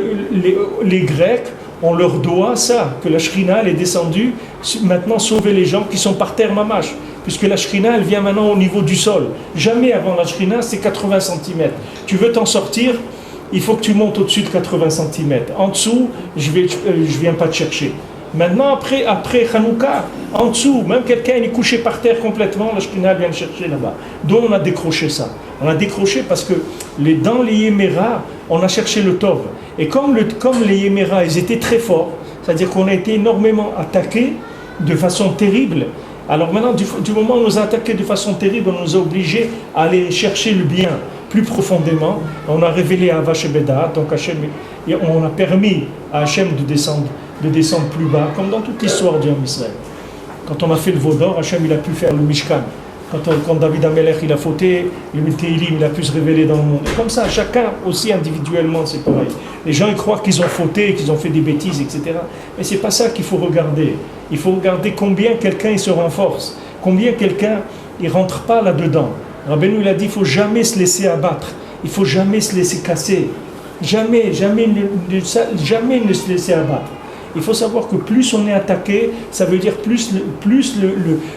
les Grecs, on leur doit ça, que la Shrina elle est descendue, maintenant sauver les gens qui sont par terre mamash, puisque la Shrina elle vient maintenant au niveau du sol. Jamais avant la Shrina c'est 80 cm. Tu veux t'en sortir, il faut que tu montes au-dessus de 80 cm. En dessous, je viens pas te chercher. Maintenant, après Hanouka, en dessous, même quelqu'un il est couché par terre complètement, la Shrina vient le chercher là-bas. Donc on a décroché ça. On a décroché parce que dans les Yéméra, on a cherché le Tov. Et comme les Yéméra, ils étaient très forts, c'est-à-dire qu'on a été énormément attaqués de façon terrible. Alors maintenant, du moment où on nous a attaqués de façon terrible, on nous a obligés à aller chercher le bien plus profondément. On a révélé à Vachebeda, donc Hachem, et on a permis à Hachem de descendre plus bas, comme dans toute l'histoire du Ham Israël. Quand on a fait le Vaudor, Hachem il a pu faire le Mishkan. Quand David Amelech il a fauté, le Teilim il a pu se révéler dans le monde. Et comme ça, chacun aussi individuellement, c'est pareil. Les gens ils croient qu'ils ont fauté, qu'ils ont fait des bêtises, etc. Mais c'est pas ça qu'il faut regarder. Il faut regarder combien quelqu'un il se renforce, combien quelqu'un il rentre pas là-dedans. Rabbeinu il a dit, il faut jamais se laisser abattre, il faut jamais se laisser casser, jamais ne se laisser abattre. Il faut savoir que plus on est attaqué, ça veut dire plus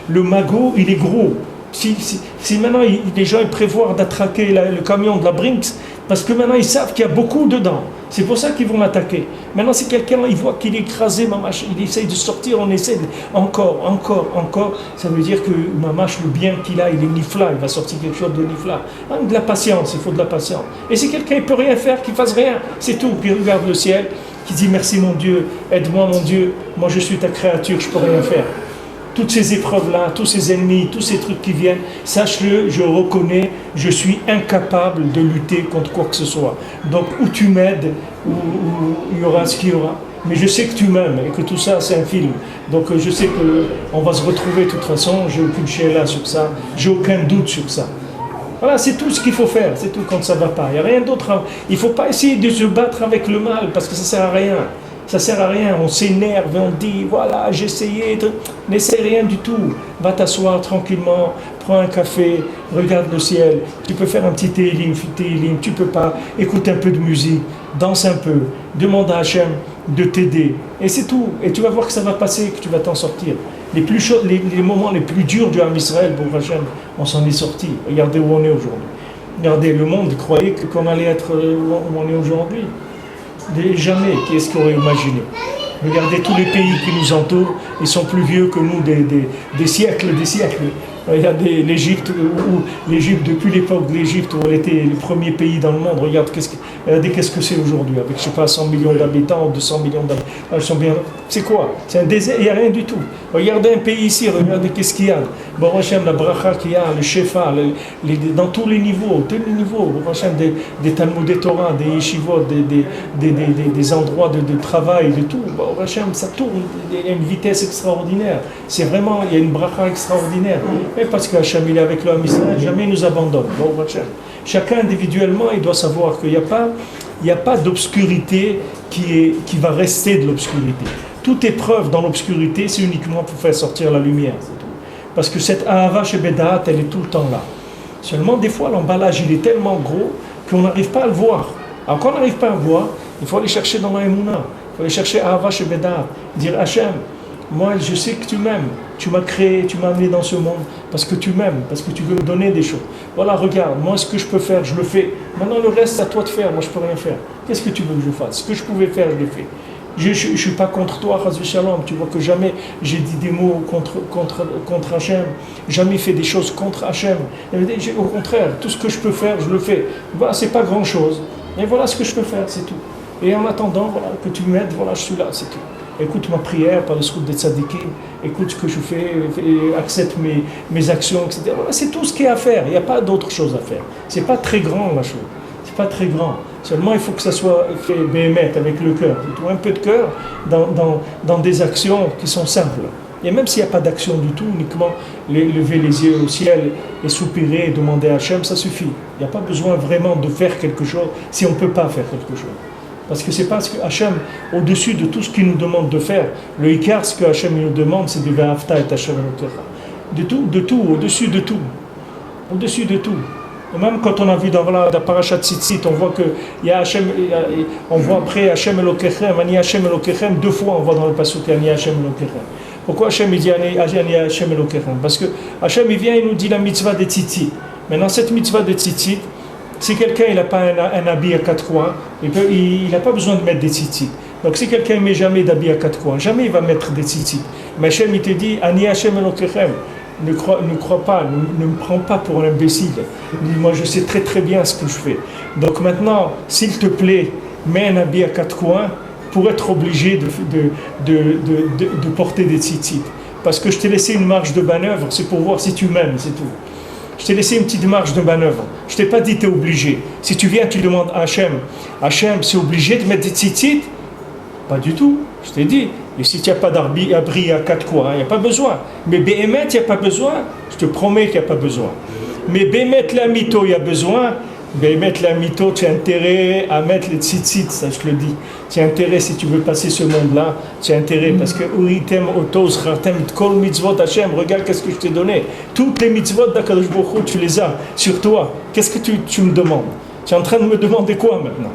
le magot il est gros. Si maintenant les gens ils prévoient d'attraquer le camion de la Brinks, parce que maintenant ils savent qu'il y a beaucoup dedans, c'est pour ça qu'ils vont l'attaquer. Maintenant si quelqu'un il voit qu'il est écrasé, Mamash, il essaye de sortir, on essaie encore, ça veut dire que Mamash, le bien qu'il a, il est nifla, il va sortir quelque chose de nifla. De la patience, il faut de la patience. Et si quelqu'un il peut rien faire, qu'il fasse rien, c'est tout, puis il regarde le ciel, qui dit merci mon Dieu, aide-moi mon Dieu, moi je suis ta créature, je peux rien faire. Toutes ces épreuves-là, tous ces ennemis, tous ces trucs qui viennent, sache-le, je reconnais, je suis incapable de lutter contre quoi que ce soit. Donc, ou tu m'aides, ou il y aura ce qu'il y aura. Mais je sais que tu m'aimes et que tout ça, c'est un film. Donc, je sais qu'on va se retrouver de toute façon, j'ai aucune chéla sur ça, j'ai aucun doute sur ça. Voilà, c'est tout ce qu'il faut faire, c'est tout quand ça ne va pas. Il n'y a rien d'autre. Il ne faut pas essayer de se battre avec le mal, parce que ça ne sert à rien. Ça sert à rien, on s'énerve et on dit voilà j'ai essayé, n'essaie rien du tout, va t'asseoir tranquillement, prends un café, regarde le ciel, tu peux faire un petit télim, tu peux pas, écoute un peu de musique, danse un peu, demande à Hachem de t'aider, et c'est tout, et tu vas voir que ça va passer, que tu vas t'en sortir. Les moments les plus durs du Ham Israël pour Hachem, on s'en est sorti, regardez où on est aujourd'hui. Regardez, le monde croyait qu'on allait être où on est aujourd'hui. Jamais, qui est-ce qui aurait imaginé? Regardez tous les pays qui nous entourent, ils sont plus vieux que nous des siècles, des siècles. Regardez l'Égypte, depuis l'époque de l'Égypte où elle était le premier pays dans le monde, regardez qu'est-ce que c'est aujourd'hui, avec je sais pas 100 millions d'habitants, 200 millions d'habitants. C'est quoi? C'est un désert, il n'y a rien du tout. Regardez un pays ici, regardez qu'est-ce qu'il y a. Bon Hachem, la bracha qu'il y a, le shefa, dans tous les niveaux, bon Hachem, des Talmudei Torah, des yeshivot, des endroits de travail, de tout. Bon Hachem, ça tourne, il y a une vitesse extraordinaire. C'est vraiment, il y a une bracha extraordinaire. Mais parce que Hachem, il est avec l'homme Israël, jamais il nous abandonne. Bon Hachem. Chacun individuellement, il doit savoir qu'il n'y a pas d'obscurité qui va rester de l'obscurité. Toute épreuve dans l'obscurité, c'est uniquement pour faire sortir la lumière. C'est tout. Parce que cette Ahava chez Bedaat, elle est tout le temps là. Seulement, des fois, l'emballage, il est tellement gros qu'on n'arrive pas à le voir. Alors, quand on n'arrive pas à le voir, il faut aller chercher dans la Emouna. Il faut aller chercher Ahava chez Bedaat. Dire Hachem, moi, je sais que tu m'aimes. Tu m'as créé, tu m'as amené dans ce monde parce que tu m'aimes, parce que tu veux me donner des choses. Voilà, regarde, moi, ce que je peux faire, je le fais. Maintenant, le reste, c'est à toi de faire. Moi, je ne peux rien faire. Qu'est-ce que tu veux que je fasse? Ce que je pouvais faire, je l'ai fait. Je ne suis pas contre toi, Chazvé Shalom. Tu vois que jamais j'ai dit des mots contre Hachem. Jamais fait des choses contre Hachem. Au contraire, tout ce que je peux faire, je le fais. Voilà, c'est pas grand-chose. Et voilà ce que je peux faire, c'est tout. Et en attendant, voilà, que tu m'aides, voilà, je suis là, c'est tout. Écoute ma prière par le scout des tzadikim, écoute ce que je fais, accepte mes actions, etc. Voilà, c'est tout ce qu'il y a à faire, il n'y a pas d'autre chose à faire. C'est pas très grand la chose, c'est pas très grand. Seulement il faut que ça soit fait béhémet avec le cœur, un peu de cœur dans des actions qui sont simples. Et même s'il n'y a pas d'action du tout, uniquement lever les yeux au ciel et soupirer et demander à Hachem, ça suffit. Il n'y a pas besoin vraiment de faire quelque chose si on ne peut pas faire quelque chose. Parce que c'est parce que Hachem, au-dessus de tout ce qu'il nous demande de faire, le Ikar, ce que Hachem nous demande, c'est de Ve'afta et Hachem Elokecha. De tout, au-dessus de tout. Au-dessus de tout. Et même quand on a vu dans la Parashat Tzitzit, on voit que il y a Hachem, on voit après Hachem Elokechem, Ani Hachem Elokechem, 2 fois on voit dans le pasuk Ani Hachem Elokechem. Pourquoi Hachem il dit Ani Hachem Elokechem? Parce que Hachem il vient et nous dit la mitzvah des tzitzit. Maintenant cette mitzvah des tzitzit, si quelqu'un il n'a pas un habit à 4 coins, il n'a pas besoin de mettre des tzitzit. Donc si quelqu'un ne met jamais d'habit à 4 coins, jamais il va mettre des tzitzit. Mais Hachem il te dit Ani Hachem Elokechem. Ne crois pas, ne me prends pas pour un imbécile. Moi je sais très très bien ce que je fais. Donc maintenant, s'il te plaît, mets un habit à 4 coins pour être obligé de porter des tzitzit. Parce que je t'ai laissé une marge de manœuvre, c'est pour voir si tu m'aimes, c'est tout. Je t'ai laissé une petite marge de manœuvre. Je t'ai pas dit t'es obligé. Si tu viens, tu demandes à Hachem, c'est obligé de mettre des tzitzit? Pas du tout, je t'ai dit. Et si tu n'as pas d'abri à 4 coins, il n'y a pas besoin. Mais Béhémet, il n'y a pas besoin. Je te promets qu'il n'y a pas besoin. Mais Béhémet, la mytho, il y a besoin. Béhémet, la mytho, tu as intérêt à mettre les tzitzit, ça je te le dis. Tu as intérêt, si tu veux passer ce monde-là, tu as intérêt, parce que Uritem, Otos, Ratem, Kol mitzvot Hachem, regarde qu'est-ce que je t'ai donné. Toutes les mitzvot d'Akadosh Baruch Hu, tu les as sur toi. Qu'est-ce que tu me demandes? Tu es en train de me demander quoi maintenant?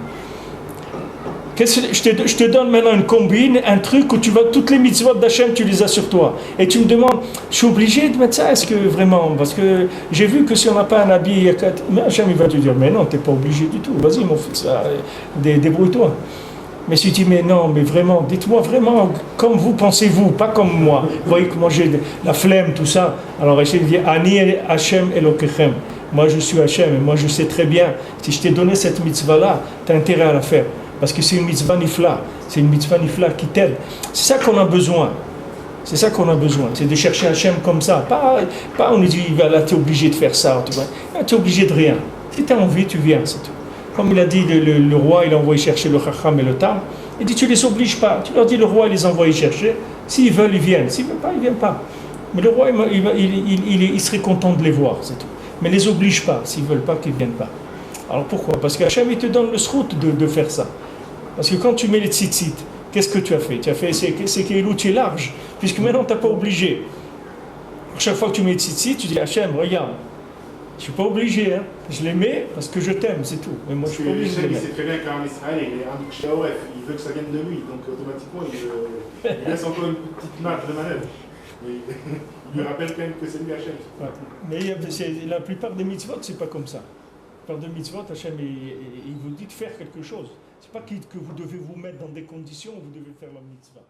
Je te donne maintenant une combine, un truc où tu vois toutes les mitzvot d'Hachem, tu les as sur toi. Et tu me demandes, je suis obligé de mettre ça? Est-ce que vraiment? Parce que j'ai vu que si on n'a pas un habit, mais Hachem il va te dire, mais non, tu n'es pas obligé du tout. Vas-y mon fils, débrouille-toi. Mais si tu dis, mais non, mais vraiment, dites-moi vraiment comme vous pensez-vous, pas comme moi. Vous voyez que moi j'ai la flemme, tout ça. Alors Hachem dit, Ani Hachem Elokechem. Moi je suis Hachem et moi je sais très bien, si je t'ai donné cette mitzvah-là, tu as intérêt à la faire. Parce que c'est une mitzvah nifla, c'est une mitzvah nifla qui t'aide. C'est ça qu'on a besoin. C'est ça qu'on a besoin. C'est de chercher Hachem comme ça. Pas on nous dit, là tu es obligé de faire ça. Tu es obligé de rien. Si tu as envie, tu viens, c'est tout. Comme il a dit, le roi, il a envoyé chercher le chacham et le tam. Il dit, tu ne les obliges pas. Tu leur dis, le roi, il les a envoyés chercher. S'ils veulent, ils viennent. S'ils ne veulent pas, ils ne viennent pas. Mais le roi, il serait content de les voir, c'est tout. Mais les oblige pas. S'ils ne veulent pas, qu'ils ne viennent pas. Alors pourquoi? Parce qu'Hachem, il te donne le srout de faire ça. Parce que quand tu mets les tzitzit, qu'est-ce que tu as fait? Tu as fait, c'est que l'outil est large, puisque maintenant tu n'as pas obligé. Chaque fois que tu mets les tzitzit, tu dis Hachem, regarde, je ne suis pas obligé, hein. Je les mets parce que je t'aime, c'est tout. Mais moi je suis pas obligé de les mettre. Il sait très bien qu'en Israël, il est un Shaoref, il veut que ça vienne de lui, donc automatiquement il laisse encore une petite marge de manœuvre. Il lui rappelle quand même que c'est lui Hachem. Ouais. Mais la plupart des mitzvot, c'est pas comme ça. La plupart des mitzvot, Hachem, il vous dit de faire quelque chose. C'est pas que vous devez vous mettre dans des conditions où vous devez faire la mitzvah.